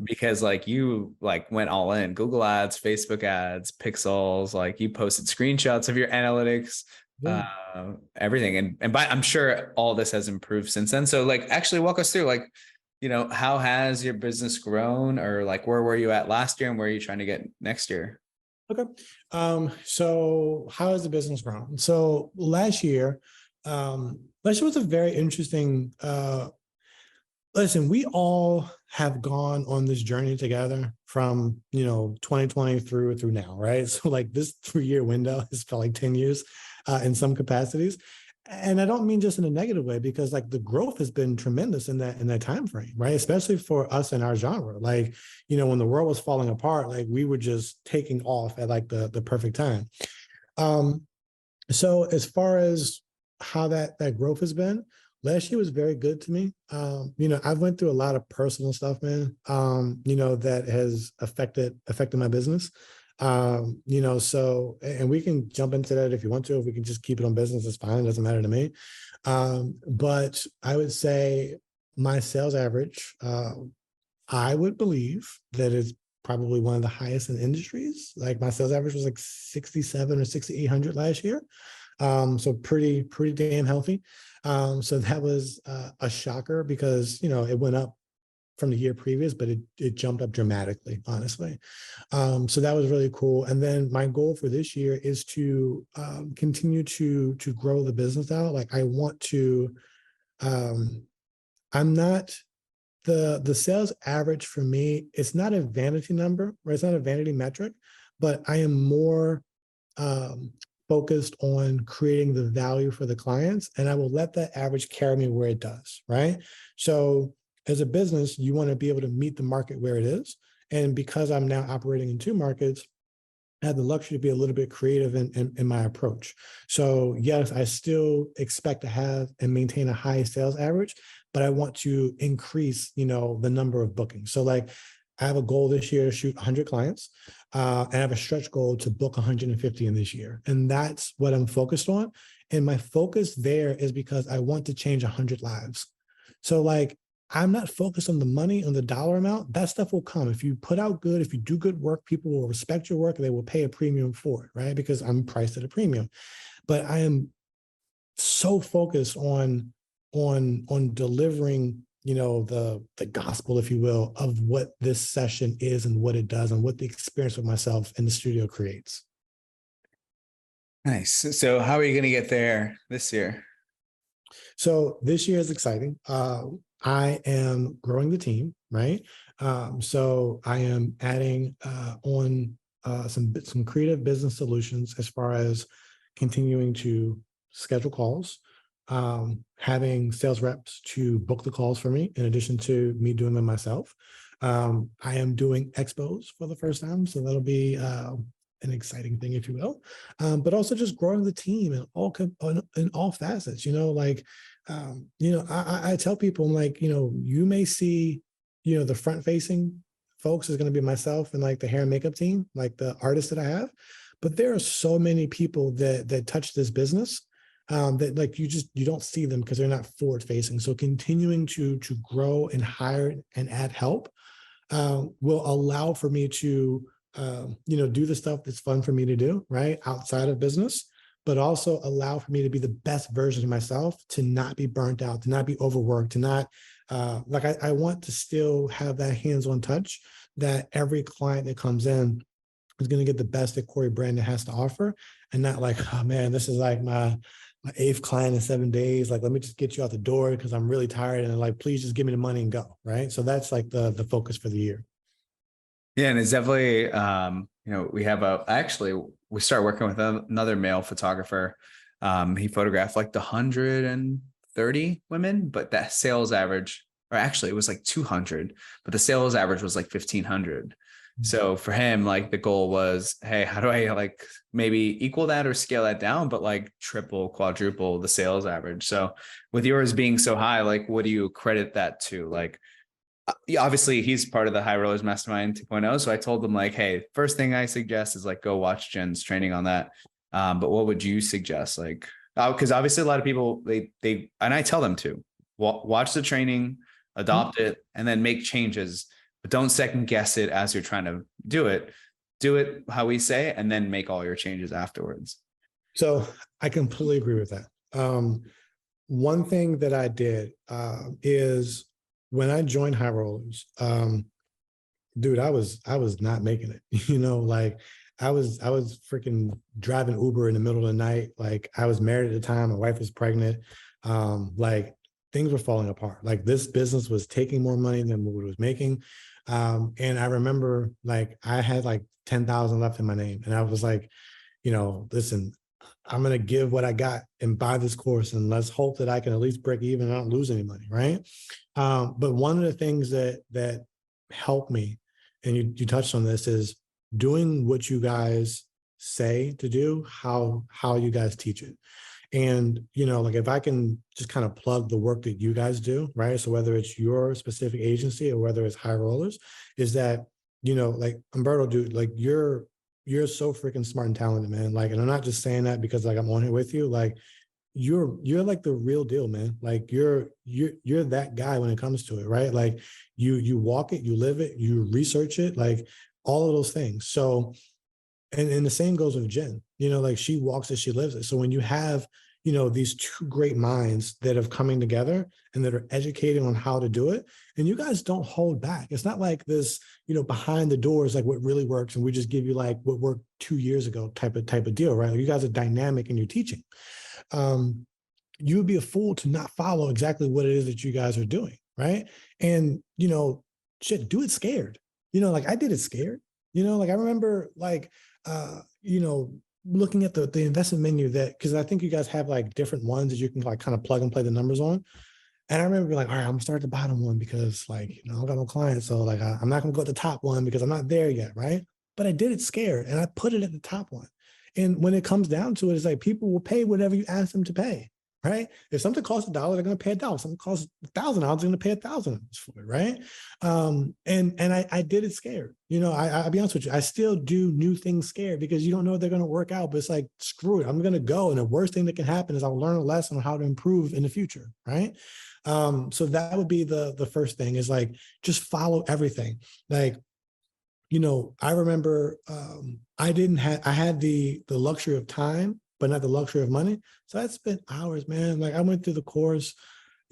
Speaker 1: because like you like went all in Google ads, Facebook ads, pixels, like you posted screenshots of your analytics,
Speaker 2: Yeah.
Speaker 1: everything. And I'm sure all this has improved since then. So like actually walk us through like, how has your business grown, or like where were you at last year and where are you trying to get next year?
Speaker 2: Okay. So how has the business grown? So last year was a very interesting, listen, we all have gone on this journey together from, 2020 through now, right? So like this 3-year window is felt like 10 years in some capacities. And I don't mean just in a negative way, because like the growth has been tremendous in that time frame, right? Especially for us in our genre. Like, when the world was falling apart, like we were just taking off at like the perfect time. So as far as how that growth has been, last year was very good to me. I've went through a lot of personal stuff, man. That has affected my business. So, and we can jump into that if you want to. If we can just keep it on business, it's fine. It doesn't matter to me. But I would say my sales average, I would believe that it's probably one of the highest in industries. Like my sales average was like 67 or 6,800 last year. So pretty damn healthy. So that was a shocker because, it went up from the year previous, but it jumped up dramatically, honestly. So that was really cool. And then my goal for this year is to continue to grow the business out. Like I want to, I'm not the sales average for me, it's not a vanity number, right? It's not a vanity metric, but I am more focused on creating the value for the clients, and I will let that average carry me where it does, right? So as a business, you want to be able to meet the market where it is. And because I'm now operating in two markets, I had the luxury to be a little bit creative in my approach. So yes, I still expect to have and maintain a high sales average, but I want to increase, the number of bookings. So like I have a goal this year to shoot 100 clients, and I have a stretch goal to book 150 in this year. And that's what I'm focused on. And my focus there is because I want to change 100 lives. So like I'm not focused on the money, on the dollar amount. That stuff will come. If you put out good, if you do good work, people will respect your work and they will pay a premium for it, right? Because I'm priced at a premium. But I am so focused on delivering, the gospel, if you will, of what this session is and what it does and what the experience with myself in the studio creates.
Speaker 1: Nice. So how are you going to get there this year?
Speaker 2: So this year is exciting. I am growing the team, right? So I am adding on some creative business solutions as far as continuing to schedule calls, having sales reps to book the calls for me, in addition to me doing them myself. I am doing expos for the first time, so that'll be an exciting thing, if you will. But also just growing the team in all facets. I tell people, I'm like, you may see, the front facing folks is going to be myself and like the hair and makeup team, like the artists that I have. But there are so many people that touch this business that like you don't see them because they're not forward facing. So continuing to grow and hire and add help will allow for me to do the stuff that's fun for me to do, right, outside of business, but also allow for me to be the best version of myself, to not be burnt out, to not be overworked, to not I want to still have that hands-on touch that every client that comes in is going to get the best that Cory Brandon has to offer, and not like, oh man, this is like my 8th client in 7 days. Like, let me just get you out the door because I'm really tired, and like, please just give me the money and go. Right. So that's like the focus for the year.
Speaker 1: Yeah, and it's definitely, we started working with another male photographer. He photographed like the 130 women, but that sales average, or actually it was like 200, but the sales average was like 1,500. So for him, like the goal was, hey, how do I like maybe equal that or scale that down, but like triple, quadruple the sales average. So with yours being so high, like what do you credit that to? Like, obviously he's part of the High Rollers Mastermind 2.0. So I told him like, hey, first thing I suggest is like, go watch Jen's training on that. But what would you suggest? Like, because obviously a lot of people, they, and I tell them to watch the training, adopt it, and then make changes, but don't second guess it as you're trying to do it. Do it how we say, and then make all your changes afterwards.
Speaker 2: So I completely agree with that. One thing that I did is when I joined High Rollers, dude, I was not making it. Like I was freaking driving Uber in the middle of the night. Like I was married at the time, my wife was pregnant. Like things were falling apart. Like this business was taking more money than what it was making. And I remember like I had like 10,000 left in my name, and I was like, listen, I'm going to give what I got and buy this course, and let's hope that I can at least break even and I don't lose any money. Right. But one of the things that helped me, and you touched on this, is doing what you guys say to do, how you guys teach it. And, like if I can just kind of plug the work that you guys do, right? So whether it's your specific agency or whether it's High Rollers, is that, like Humberto, dude, like you're so freaking smart and talented, man. Like, and I'm not just saying that because like I'm on here with you. Like you're like the real deal, man. Like you're that guy when it comes to it, right? Like you walk it, you live it, you research it, like all of those things. So and the same goes with Jen, like she walks it, she lives it. So when you have, these two great minds that have coming together and that are educating on how to do it, and you guys don't hold back. It's not like this, behind the doors, like what really works. And we just give you like what worked 2 years ago type of deal, right? Like you guys are dynamic in your teaching. You would be a fool to not follow exactly what it is that you guys are doing, right? And shit, do it scared. Like I did it scared. Like I remember like looking at the investment menu that, because I think you guys have like different ones that you can like kind of plug and play the numbers on. And I remember being like, all right, I'm gonna start at the bottom one because like, I don't got no clients. So like, I'm not gonna go at the top one because I'm not there yet. Right. But I did it scared and I put it at the top one. And when it comes down to it, it's like people will pay whatever you ask them to pay. Right. If something costs $1, they're going to pay $1. If something costs $1,000, they're going to pay $1,000 for it. Right. And I did it scared. I'll be honest with you. I still do new things scared because you don't know if they're going to work out. But it's like, screw it. I'm going to go. And the worst thing that can happen is I'll learn a lesson on how to improve in the future. Right. So that would be the first thing is like, just follow everything. Like, I remember I had the luxury of time, but not the luxury of money. So I spent hours, man. Like I went through the course,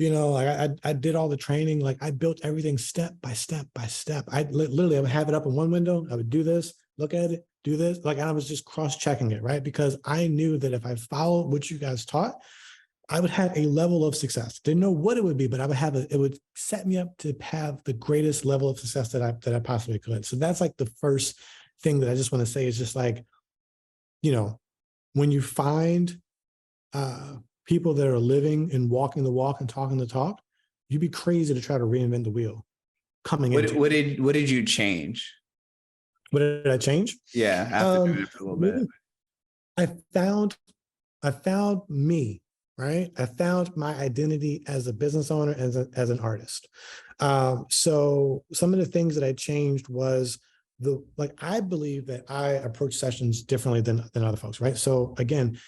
Speaker 2: like I did all the training. Like I built everything step by step by step. I literally, I would have it up in one window. I would do this, look at it, do this. Like, and I was just cross-checking it, right? Because I knew that if I followed what you guys taught, I would have a level of success. Didn't know what it would be, but I would have it would set me up to have the greatest level of success that I possibly could. So that's like the first thing that I just want to say is just like, when you find people that are living and walking the walk and talking the talk, you'd be crazy to try to reinvent the wheel coming into.
Speaker 1: What did you change?
Speaker 2: What did I change?
Speaker 1: Yeah, after doing it for a little bit.
Speaker 2: I found me, right? I found my identity as a business owner, as an artist. So some of the things that I changed was I believe that I approach sessions differently than other folks, right? So again,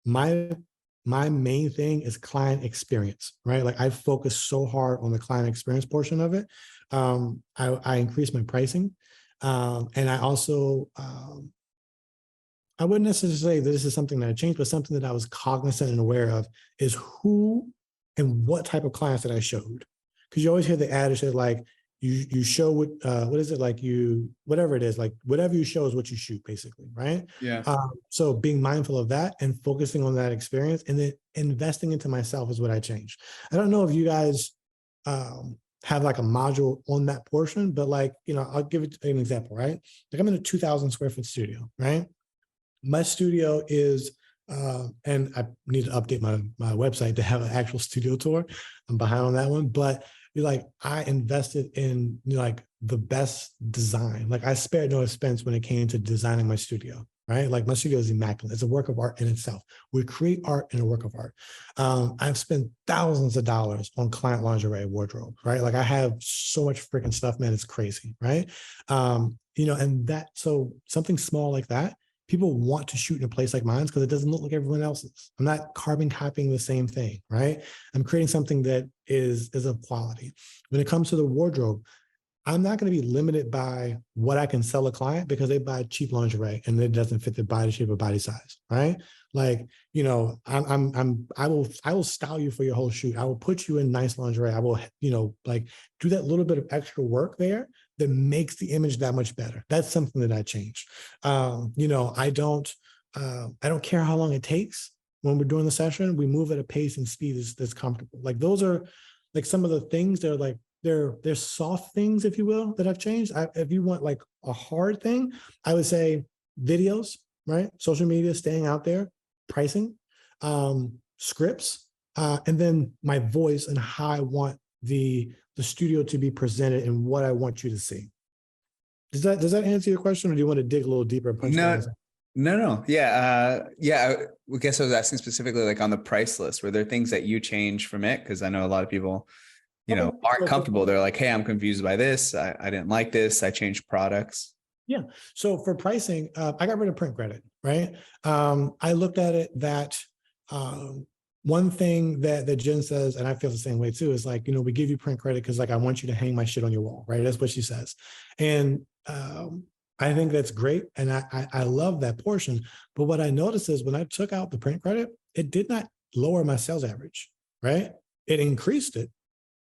Speaker 2: my main thing is client experience, right? Like I focus so hard on the client experience portion of it. I increase my pricing. And I also, I wouldn't necessarily say that this is something that I changed, but something that I was cognizant and aware of is who and what type of clients that I showed. Because you always hear the adage that like, you show what is it like whatever it is, like whatever you show is what you shoot basically, right?
Speaker 1: Yeah.
Speaker 2: So being mindful of that and focusing on that experience and then investing into myself is what I changed. I don't know if you guys have like a module on that portion, but like, I'll give it an example, right? Like I'm in a 2,000 square foot studio, right? My studio is, and I need to update my website to have an actual studio tour. I'm behind on that one, but like I invested in like the best design. Like I spared no expense when it came to designing my studio, right? Like my studio is immaculate. It's a work of art in itself. We create art in a work of art. I've spent thousands of dollars on client lingerie wardrobe, right? Like I have so much freaking stuff, man. It's crazy, right? And so something small like that, people want to shoot in a place like mine because it doesn't look like everyone else's. I'm not carbon copying the same thing, right? I'm creating something that is of quality. When it comes to the wardrobe, I'm not going to be limited by what I can sell a client because they buy cheap lingerie and it doesn't fit their body shape or body size, right? Like, I will style you for your whole shoot. I will put you in nice lingerie. I will, like do that little bit of extra work there that makes the image that much better. That's something that I changed. I don't care how long it takes when we're doing the session. We move at a pace and speed that's comfortable. Like those are like some of the things that are like, they're soft things, if you will, that I've changed. If you want like a hard thing, I would say videos, right? Social media, staying out there, pricing, scripts, and then my voice and how I want the studio to be presented and what I want you to see. Does that answer your question, or do you want to dig a little deeper?
Speaker 1: No. Yeah. I guess I was asking specifically like on the price list, were there things that you changed from it? Because I know a lot of people, aren't comfortable. They're like, hey, I'm confused by this. I didn't like this. I changed products.
Speaker 2: Yeah. So for pricing, I got rid of print credit, right? I looked at it that one thing that Jen says, and I feel the same way too, is like, we give you print credit because like I want you to hang my shit on your wall, right? That's what she says. And I think that's great. And I love that portion. But what I noticed is when I took out the print credit, it did not lower my sales average, right? It increased it,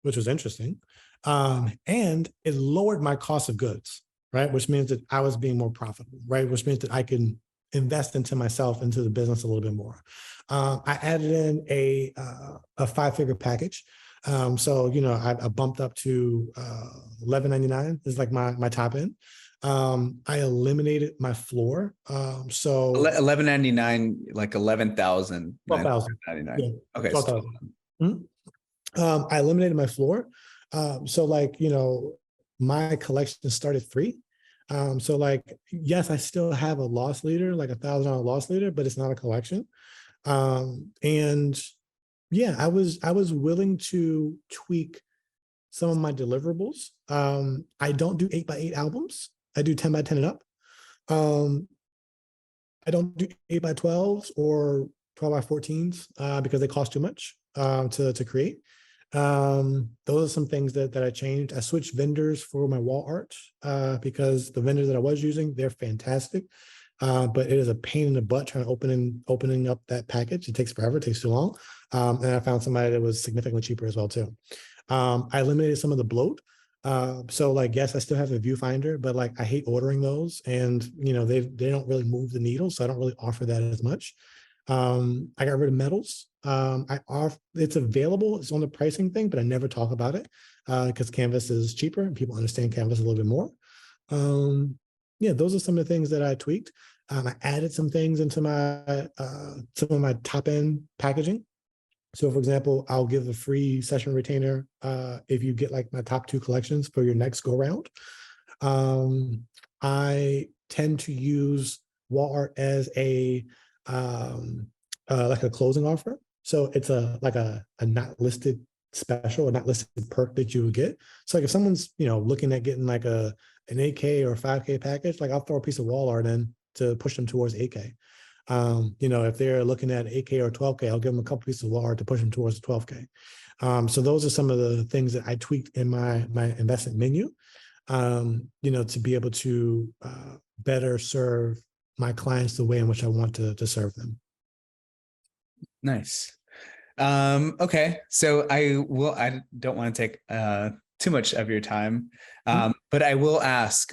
Speaker 2: which was interesting. And it lowered my cost of goods, right? Which means that I was being more profitable, right? Which means that I can invest into myself, into the business a little bit more. I added in a 5-figure package. So, I bumped up to $11.99 is like my top end. I eliminated my floor. So
Speaker 1: 11.99, like 11,000.
Speaker 2: 12,000.
Speaker 1: 99.
Speaker 2: Yeah,
Speaker 1: Okay.
Speaker 2: 12,000. I eliminated my floor. So like, my collection started free. So like, yes, I still have a loss leader, like $1,000 loss leader, but it's not a collection. And yeah, I was willing to tweak some of my deliverables. I don't do 8x8 albums. I do 10x10 and up. I don't do 8x12s or 12x14s because they cost too much to create. Those are some things that I changed. I switched vendors for my wall art because the vendors that I was using, they're fantastic. But it is a pain in the butt trying to opening up that package. It takes forever, it takes too long. And I found somebody that was significantly cheaper as well too. I eliminated some of the bloat. So like, yes, I still have a viewfinder, but like I hate ordering those and they don't really move the needle. So I don't really offer that as much. I got rid of metals. It's available, it's on the pricing thing, but I never talk about it because Canvas is cheaper and people understand Canvas a little bit more. Yeah, those are some of the things that I tweaked. I added some things into my some of my top end packaging. So for example, I'll give a free session retainer if you get like my top 2 collections for your next go round. I tend to use wall art as a like a closing offer. So it's like a not listed special or not listed perk that you would get. So like if someone's looking at getting like an 8K or 5K package, like I'll throw a piece of wall art in to push them towards 8K. If they're looking at 8K or 12K, I'll give them a couple pieces of wall art to push them towards 12K. So those are some of the things that I tweaked in my investment menu, to be able to better serve my clients the way in which I want to serve them.
Speaker 1: Nice. Okay. So I don't want to take too much of your time, but I will ask,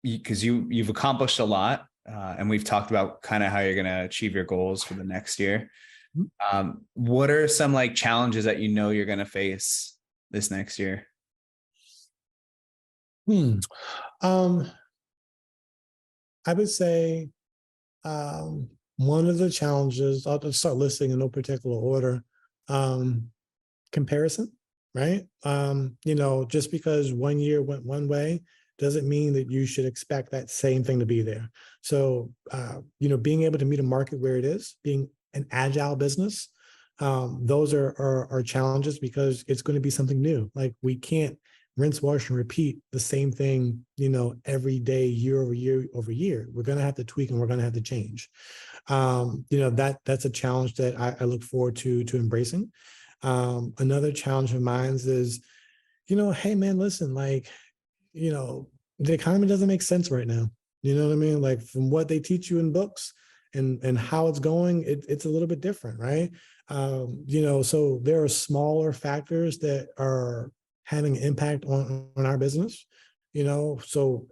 Speaker 1: because you've accomplished a lot, and we've talked about kind of how you're going to achieve your goals for the next year. What are some like challenges that you're going to face this next year?
Speaker 2: I would say one of the challenges, I'll just start listing in no particular order, comparison, right? Just because one year went one way doesn't mean that you should expect that same thing to be there. So, being able to meet a market where it is, being an agile business, those are challenges because it's going to be something new. Like we can't rinse, wash, and repeat the same thing, every day, year over year over year. We're going to have to tweak and we're going to have to change. That's a challenge that I look forward to embracing. Another challenge of mine is, hey man, listen, like, the economy doesn't make sense right now. You know what I mean? Like from what they teach you in books and how it's going, it's a little bit different, right? So there are smaller factors that are having an impact on our business, so,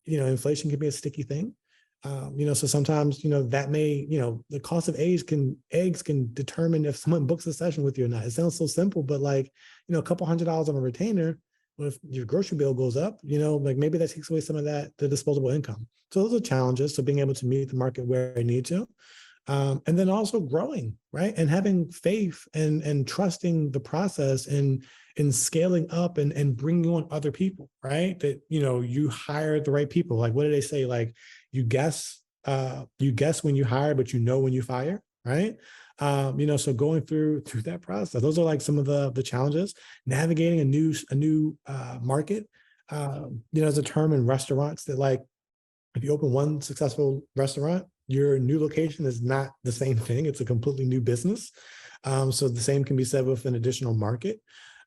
Speaker 2: inflation can be a sticky thing. So sometimes, that may, the cost of eggs can determine if someone books a session with you or not. It sounds so simple, but like, a couple $100 on a retainer, if your grocery bill goes up, like maybe that takes away some of the disposable income. So those are challenges. So being able to meet the market where I need to, and then also growing, right? And having faith and trusting the process and scaling up and bringing on other people, right? That, you hire the right people. Like, what do they say? Like you guess when you hire, but when you fire, right? So going through that process, those are like some of the challenges. Navigating a new market, there's a term in restaurants that like, if you open one successful restaurant, your new location is not the same thing. It's a completely new business. So the same can be said with an additional market.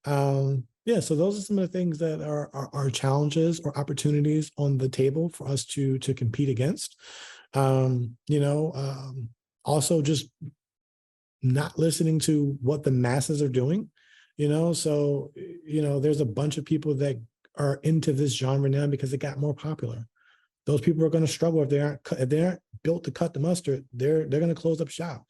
Speaker 2: Yeah, so those are some of the things that are challenges or opportunities on the table for us to compete against. You know, also just not listening to what the masses are doing, you know. So, you know, there's a bunch of people that are into this genre now because it got more popular. Those people are going to struggle if they aren't built to cut the mustard. They're going to close up shop.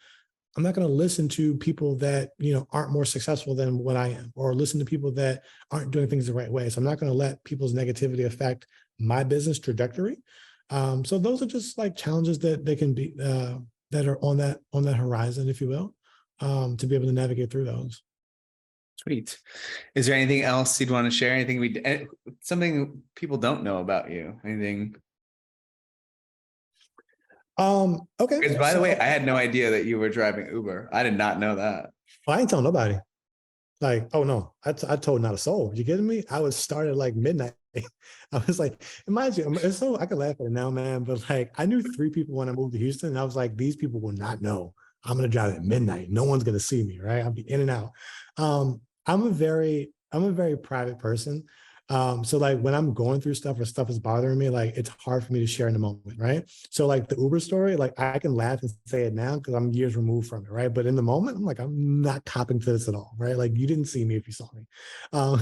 Speaker 2: I'm not going to listen to people that, you know, aren't more successful than what I am, or listen to people that aren't doing things the right way. So I'm not going to let people's negativity affect my business trajectory. So those are just like challenges that they can be that are on that horizon, if you will, to be able to navigate through those.
Speaker 1: Sweet. Is there anything else you'd want to share? Anything something people don't know about you? Anything?
Speaker 2: Okay.
Speaker 1: Because by the way, I had no idea that you were driving Uber. I did not know that.
Speaker 2: I ain't telling nobody. Like, oh no, I told not a soul. You kidding me? I was started like midnight. I was like, imagine, it's so I can laugh at it now, man. But like, I knew 3 people when I moved to Houston, and I was like, these people will not know I'm gonna drive at midnight. No one's gonna see me, right? I'll be in and out. I'm a very private person. So like when I'm going through stuff or stuff is bothering me, like it's hard for me to share in the moment, right? So like the Uber story, like I can laugh and say it now because I'm years removed from it, right? But in the moment, I'm like, I'm not copping to this at all, right? Like you didn't see me if you saw me. Um,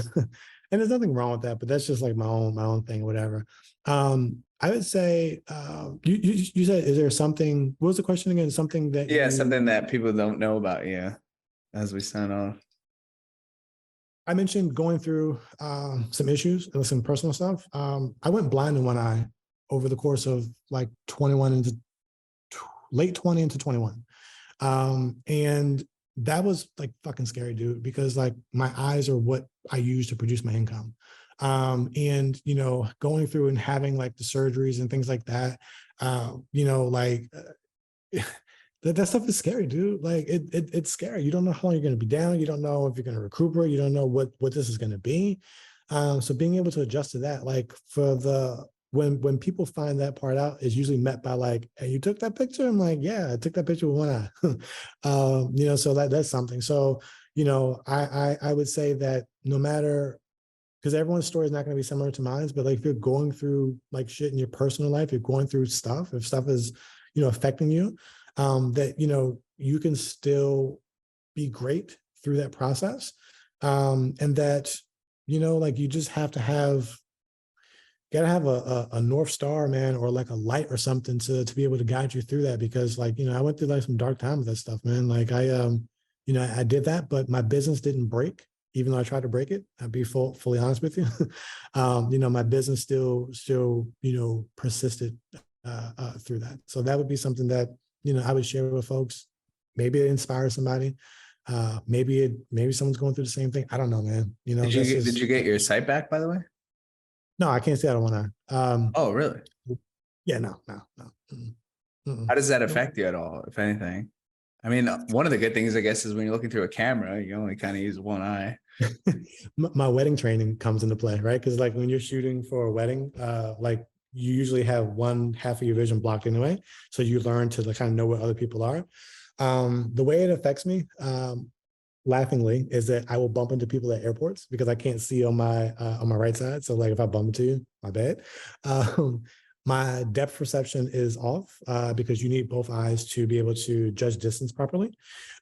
Speaker 2: and there's nothing wrong with that, but that's just like my own thing, whatever. I would say you said, is there something, what was the question again? Something that
Speaker 1: Something that people don't know about you as we sign off.
Speaker 2: I mentioned going through some issues and some personal stuff. I went blind in one eye over the course of like 21 into late 20 into 21. And that was like fucking scary, dude, because like my eyes are what I use to produce my income. And, you know, going through and having like the surgeries and things like that, you know, like that stuff is scary, dude. Like it's scary. You don't know how long you're going to be down. You don't know if you're going to recuperate. You don't know what this is going to be. So being able to adjust to that, like for the when people find that part out, is usually met by like, "Hey, you took that picture?" I'm like, "Yeah, I took that picture with one eye." You know, so that's something. So you know, I would say that no matter, because everyone's story is not going to be similar to mine, but like if you're going through like shit in your personal life, you're going through stuff, if stuff is, you know, affecting you, that, you know, you can still be great through that process. And that, you know, like you just have to gotta have a North Star, man, or like a light or something to be able to guide you through that. Because like, you know, I went through like some dark time with that stuff, man. Like you know, I did that, but my business didn't break, even though I tried to break it. I'd be fully honest with you. You know, my business still, you know, persisted through that. So that would be something that, you know, I would share with folks. Maybe it inspires somebody. Maybe someone's going through the same thing. I don't know, man. You know,
Speaker 1: Did you get your sight back, by the way?
Speaker 2: no, I can't say I don't want to.
Speaker 1: Oh, really?
Speaker 2: Yeah, no.
Speaker 1: How does that
Speaker 2: Nope.
Speaker 1: affect you at all, if anything? I mean, one of the good things, I guess, is when you're looking through a camera, you only kind of use one eye.
Speaker 2: My wedding training comes into play, right? Because like when you're shooting for a wedding, like you usually have one half of your vision blocked anyway. So you learn to like kind of know where other people are. The way it affects me, laughingly, is that I will bump into people at airports because I can't see on my right side. So like if I bump into you, my bad. My depth perception is off because you need both eyes to be able to judge distance properly.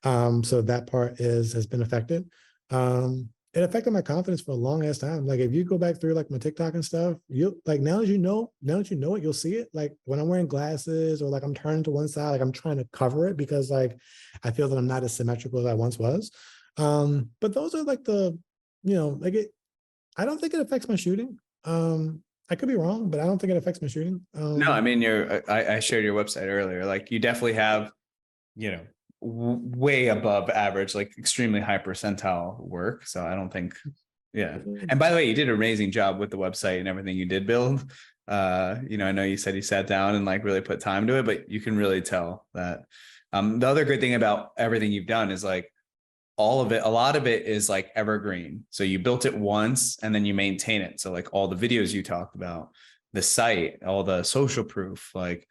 Speaker 2: So that part has been affected. It affected my confidence for a long ass time. Like if you go back through like my TikTok and stuff, you like now that you know it, you'll see it. Like when I'm wearing glasses or like I'm turning to one side, like I'm trying to cover it because like I feel that I'm not as symmetrical as I once was. But those are like the, you know, like I don't think it affects my shooting. I could be wrong, but I don't think it affects my shooting.
Speaker 1: No, I mean, I shared your website earlier. Like you definitely have, you know, way above average, like extremely high percentile work. So I don't think, yeah. And by the way, you did an amazing job with the website and everything you did build. You know, I know you said you sat down and like really put time to it, but you can really tell that. The other good thing about everything you've done is like all of it, a lot of it is like evergreen. So you built it once and then you maintain it. So like all the videos you talked about, the site, all the social proof, like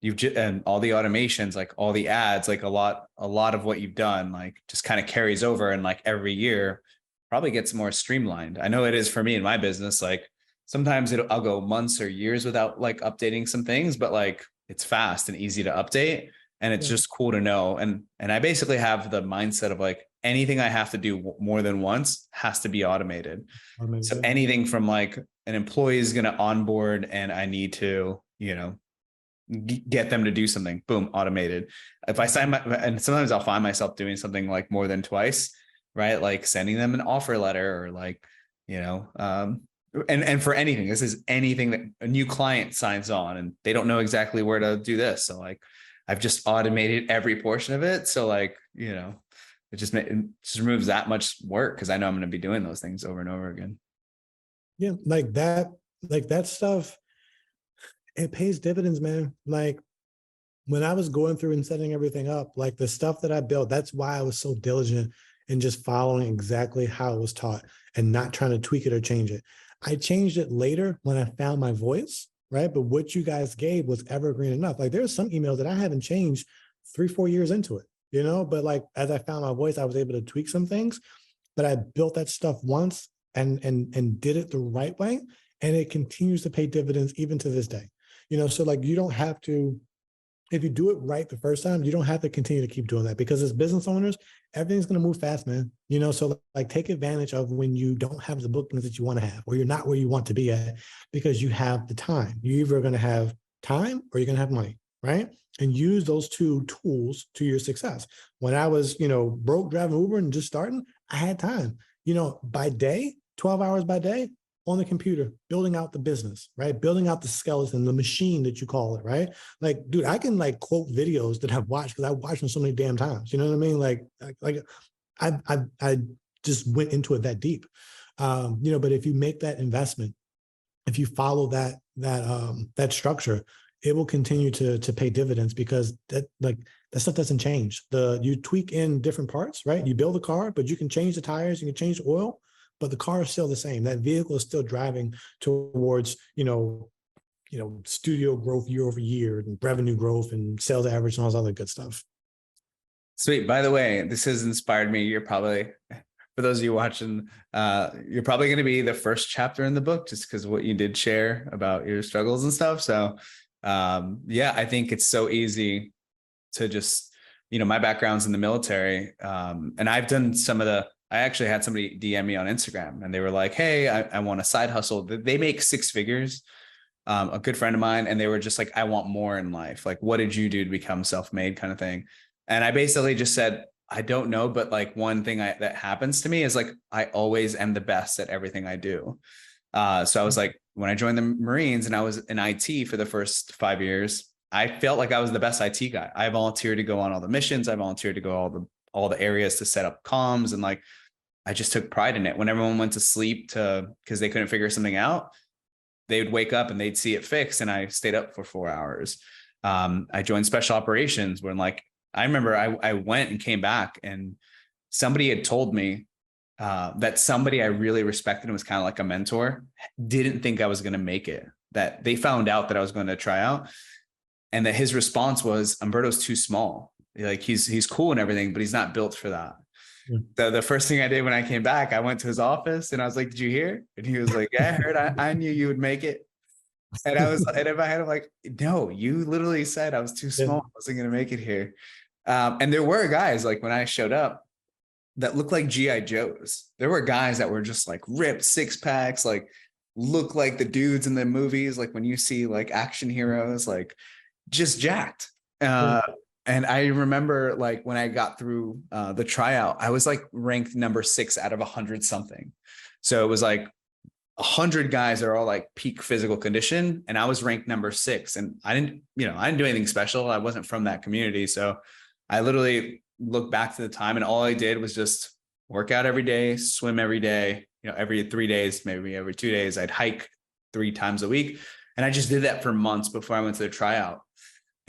Speaker 1: and all the automations, like all the ads, like a lot of what you've done, like just kind of carries over, and like every year probably gets more streamlined. I know it is for me in my business. Like sometimes I'll go months or years without like updating some things, but like it's fast and easy to update. And it's
Speaker 2: Yeah.
Speaker 1: just cool to know. And I basically have the mindset of like anything I have to do more than once has to be automated. So
Speaker 2: Amazing.
Speaker 1: anything from like an employee is going to onboard and I need to, get them to do something, boom, automated. If I sign and sometimes I'll find myself doing something like more than twice, right? Like sending them an offer letter or like, and for anything, this is anything that a new client signs on and they don't know exactly where to do this. So like, I've just automated every portion of it. So like, it just removes that much work because I know I'm going to be doing those things over and over again.
Speaker 2: Yeah, like that stuff, it pays dividends, man. Like when I was going through and setting everything up, like the stuff that I built, that's why I was so diligent in just following exactly how it was taught and not trying to tweak it or change it. I changed it later when I found my voice, right? But what you guys gave was evergreen enough. Like there's some emails that I haven't changed 3-4 years into it, but like as I found my voice, I was able to tweak some things, but I built that stuff once and did it the right way. And it continues to pay dividends even to this day. So like you don't have to, if you do it right the first time, you don't have to continue to keep doing that because as business owners, everything's going to move fast, man. So like take advantage of when you don't have the bookings that you want to have, or you're not where you want to be at because you have the time. You're either going to have time or you're going to have money, right? And use those two tools to your success. When I was, broke driving Uber and just starting, I had time, by day, 12 hours by day, on the computer, building out the business, right? Building out the skeleton, the machine that you call it, right? Like, dude, I can like quote videos that I've watched because I've watched them so many damn times. You know what I mean? Like I just went into it that deep. But if you make that investment, if you follow that structure, it will continue to pay dividends because that stuff doesn't change. You tweak in different parts, right? You build a car, but you can change the tires, you can change the oil, but the car is still the same. That vehicle is still driving towards, studio growth year over year and revenue growth and sales average and all this other good stuff.
Speaker 1: Sweet. By the way, this has inspired me. You're probably, for those of you watching, you're probably going to be the first chapter in the book just because what you did share about your struggles and stuff. So I think it's so easy to just, my background's in the military. And I've done I actually had somebody DM me on Instagram and they were like, hey, I want a side hustle. They make 6 figures. A good friend of mine. And they were just like, I want more in life. Like, what did you do to become self-made kind of thing? And I basically just said, I don't know. But like one thing that happens to me is like, I always am the best at everything I do. So I was like, when I joined the Marines and I was in IT for the first 5 years, I felt like I was the best IT guy. I volunteered to go on all the missions. I volunteered to go all the areas to set up comms. And like, I just took pride in it. When everyone went to sleep because they couldn't figure something out, they would wake up and they'd see it fixed. And I stayed up for 4 hours. I joined special operations when like, I remember I went and came back and somebody had told me that somebody I really respected and was kind of like a mentor didn't think I was going to make it, that they found out that I was going to try out. And that his response was, Humberto's too small. Like he's cool and everything, but he's not built for that. So the first thing I did when I came back, I went to his office and I was like, did you hear? And he was like, yeah, I heard. I knew you would make it. And and in my head, I'm like, no, you literally said I was too small. I wasn't going to make it here. And there were guys like when I showed up that looked like GI Joes. There were guys that were just like ripped 6-packs, like look like the dudes in the movies. Like when you see like action heroes, like just jacked. And I remember like when I got through the tryout, I was like ranked number 6 out of 100 something. So it was like 100 guys that are all like peak physical condition. And I was ranked number 6. And I didn't do anything special. I wasn't from that community. So I literally look back to the time and all I did was just work out every day, swim every day, every 3 days, maybe every 2 days, I'd hike 3 times a week. And I just did that for months before I went to the tryout.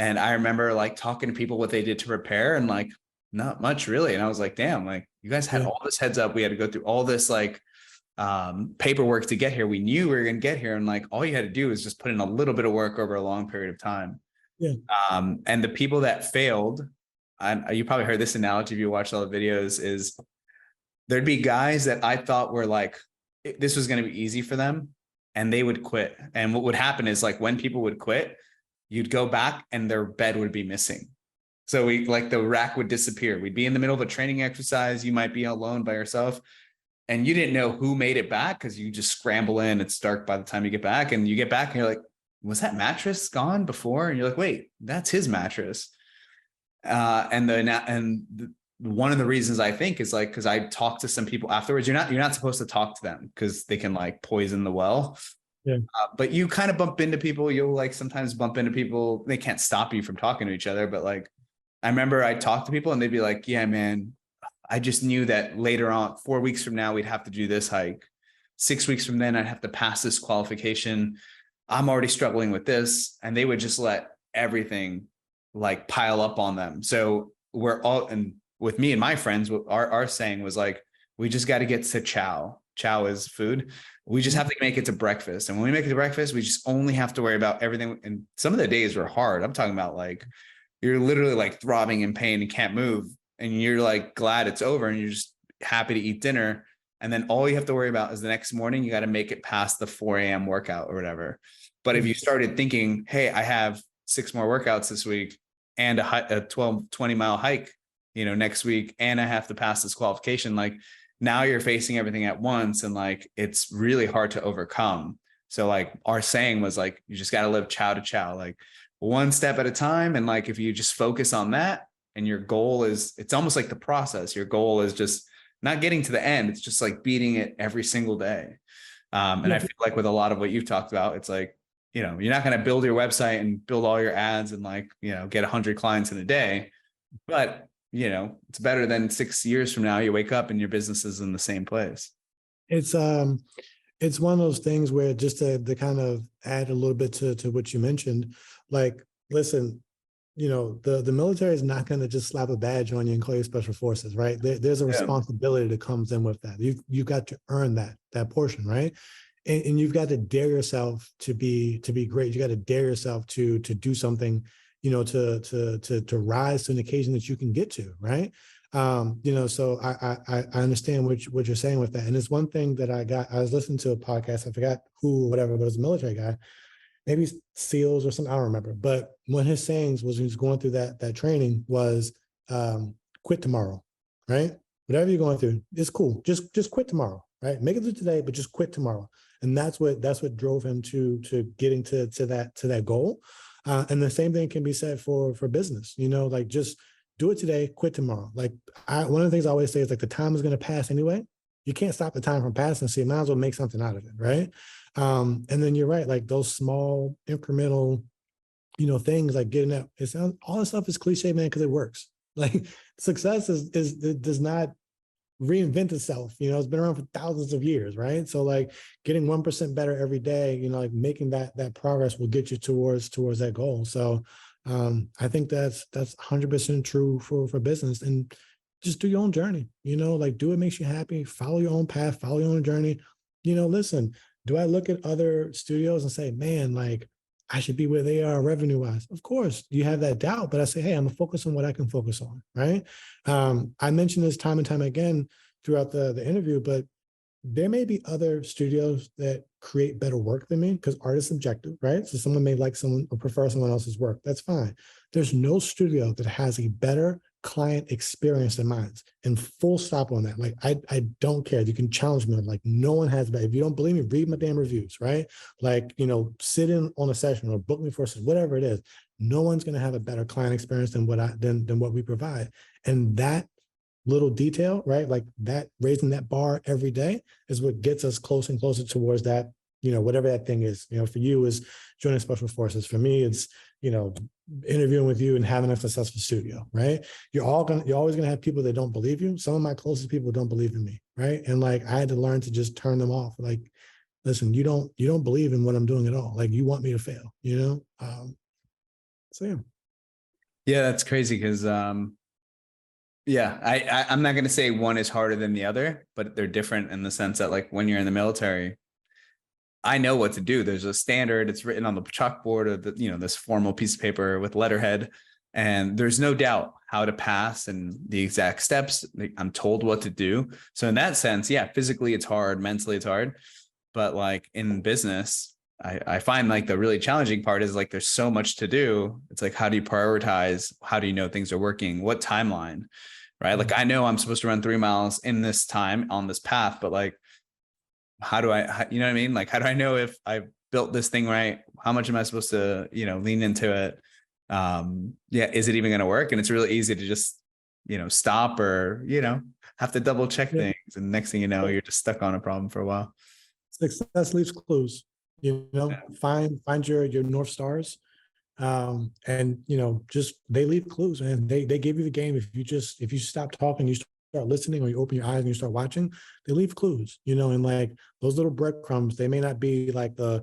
Speaker 1: And I remember like talking to people what they did to prepare and like, not much really. And I was like, damn, like you guys had all this heads up. We had to go through all this like paperwork to get here. We knew we were going to get here. And like, all you had to do is just put in a little bit of work over a long period of time.
Speaker 2: Yeah.
Speaker 1: And the people that failed, you probably heard this analogy if you watched all the videos, is there'd be guys that I thought were like, this was going to be easy for them, and they would quit. And what would happen is, like, when people would quit, you'd go back and their bed would be missing. So we, like, the rack would disappear. We'd be in the middle of a training exercise. You might be alone by yourself, and you didn't know who made it back because you just scramble in. It's dark by the time you get back, and you get back and you're like, was that mattress gone before? And you're like, wait, that's his mattress. One of the reasons I think is, like, because I talked to some people afterwards. You're not supposed to talk to them because they can, like, poison the well.
Speaker 2: Yeah.
Speaker 1: But you kind of bump into people. You'll, like, sometimes bump into people. They can't stop you from talking to each other. But, like, I remember I talked to people and they'd be like, yeah, man, I just knew that later on, 4 weeks from now, we'd have to do this hike. 6 weeks from then, I'd have to pass this qualification. I'm already struggling with this. And they would just let everything, like, pile up on them. So we're all, and with me and my friends, our saying was, like, we just got to get to chow. Chow is food. We just have to make it to breakfast. And when we make it to breakfast, we just only have to worry about everything. And some of the days were hard. I'm talking about, like, you're literally, like, throbbing in pain and can't move. And you're, like, glad it's over and you're just happy to eat dinner. And then all you have to worry about is the next morning, you got to make it past the 4 a.m. workout or whatever. But if you started thinking, hey, I have 6 more workouts this week and a 20 mile hike, next week, and I have to pass this qualification, like, now you're facing everything at once. And, like, it's really hard to overcome. So, like, our saying was, like, you just got to live chow to chow, like, one step at a time. And, like, if you just focus on that, and your goal is, it's almost like the process. Your goal is just not getting to the end. It's just, like, beating it every single day. And I feel like with a lot of what you've talked about, it's like, you're not going to build your website and build all your ads and, like, get 100 clients in a day, but it's better than 6 years from now, you wake up and your business is in the same place.
Speaker 2: It's one of those things where, just to kind of add a little bit to what you mentioned, like, listen, the military is not going to just slap a badge on you and call you special forces, right? There's a responsibility that comes in with that. You've got to earn that portion, right? And you've got to dare yourself to be great. You got to dare yourself to do something, to rise to an occasion that you can get to, right? So I understand what you're saying with that. And it's one thing that I was listening to a podcast, I forgot who or whatever, but it was a military guy, maybe SEALs or something, I don't remember. But one of his sayings was, when he was going through that training, was quit tomorrow, right? Whatever you're going through, it's cool. Just quit tomorrow, right? Make it through today, but just quit tomorrow. And that's what drove him to getting to that goal. And the same thing can be said for business, like, just do it today, quit tomorrow. Like, one of the things I always say is, like, the time is going to pass anyway. You can't stop the time from passing, so you might as well make something out of it, right? And then you're right, like, those small incremental, things, like getting that. It sounds, all this stuff is cliche, man, because it works. Like, success does not reinvent itself. It's been around for thousands of years, right? So, like, getting 1% better every day, like, making that progress will get you towards that goal. So I think that's 100% true for business. And just do your own journey, like, do what makes you happy, follow your own path, follow your own journey. Listen, do I look at other studios and say, man, like, I should be where they are revenue wise? Of course, you have that doubt, but I say, hey, I'm gonna focus on what I can focus on, right? I mentioned this time and time again throughout the interview, but there may be other studios that create better work than me, because art is subjective, right? So someone may like someone or prefer someone else's work. That's fine. There's no studio that has a better client experience than mine, and full stop on that. Like, I don't care. You can challenge me. Like, no one has better. If you don't believe me, read my damn reviews, right? Like, sit in on a session or book me for a session, whatever it is. No one's going to have a better client experience than what we provide. And that little detail, right? Like, that, raising that bar every day, is what gets us closer and closer towards that, whatever that thing is. For you is joining special forces. For me, it's, interviewing with you and having a successful studio, right? You're always gonna have people that don't believe you. Some of my closest people don't believe in me, right? And, like, I had to learn to just turn them off. Like, listen, you don't believe in what I'm doing at all. Like, you want me to fail, So
Speaker 1: Yeah, that's crazy because I'm not going to say one is harder than the other, but they're different in the sense that, like, when you're in the military, I know what to do. There's a standard, it's written on the chalkboard or the, this formal piece of paper with letterhead. And there's no doubt how to pass and the exact steps. I'm told what to do. So in that sense, yeah, physically it's hard, mentally it's hard. But like in business, I find like the really challenging part is like there's so much to do. It's like, how do you prioritize? How do you know things are working? What timeline? Right. Like I know I'm supposed to run 3 miles in this time on this path, but like, how do you know what I mean? Like, how do I know if I built this thing right? How much am I supposed to, lean into it? Yeah. Is it even going to work? And it's really easy to just, stop or, have to double check
Speaker 2: Yeah.
Speaker 1: things. And next thing you know, you're just stuck on a problem for a while.
Speaker 2: Success leaves clues. Find your North Stars. And just they leave clues, and they give you the game. If you stop talking, you start listening, or you open your eyes and you start watching, they leave clues, and like those little breadcrumbs, they may not be like the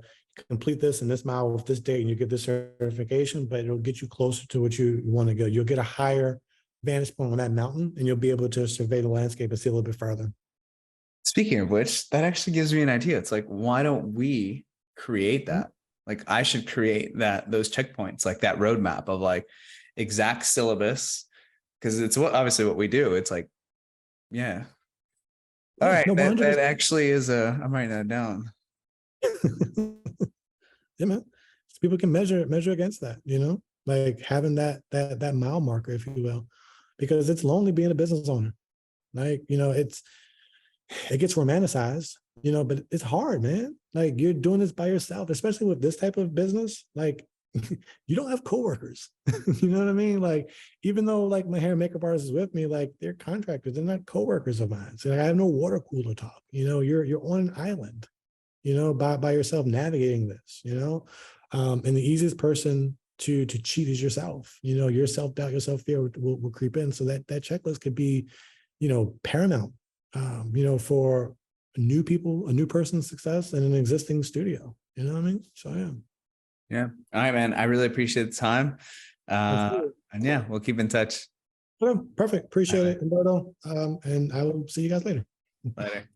Speaker 2: complete this and this mile with this date and you get this certification, but it'll get you closer to what you want to go. You'll get a higher vantage point on that mountain, and you'll be able to survey the landscape and see a little bit further.
Speaker 1: Speaking of which, that actually gives me an idea. It's like, why don't we create that? Like I should create those checkpoints, like that roadmap of like exact syllabus, because it's obviously what we do. It's like, yeah. All right.
Speaker 2: No,
Speaker 1: that actually is I'm writing that down.
Speaker 2: Yeah, man. So people can measure against that, like having that mile marker, if you will, because it's lonely being a business owner. Like, it gets romanticized, but it's hard, man. Like you're doing this by yourself, especially with this type of business. Like you don't have coworkers. You know what I mean? Like, even though like my hair and makeup artist is with me, like they're contractors, they're not coworkers of mine. So like, I have no water cooler talk. You're on an island, by yourself navigating this, and the easiest person to cheat is yourself. Your self-doubt, your self-fear will creep in. So that checklist could be, paramount, for new people, a new person's success in an existing studio. You know what I mean? So yeah.
Speaker 1: Yeah. All right, man. I really appreciate the time. And yeah, we'll keep in touch.
Speaker 2: Perfect. Appreciate it, Humberto. And I will see you guys later.
Speaker 1: Later.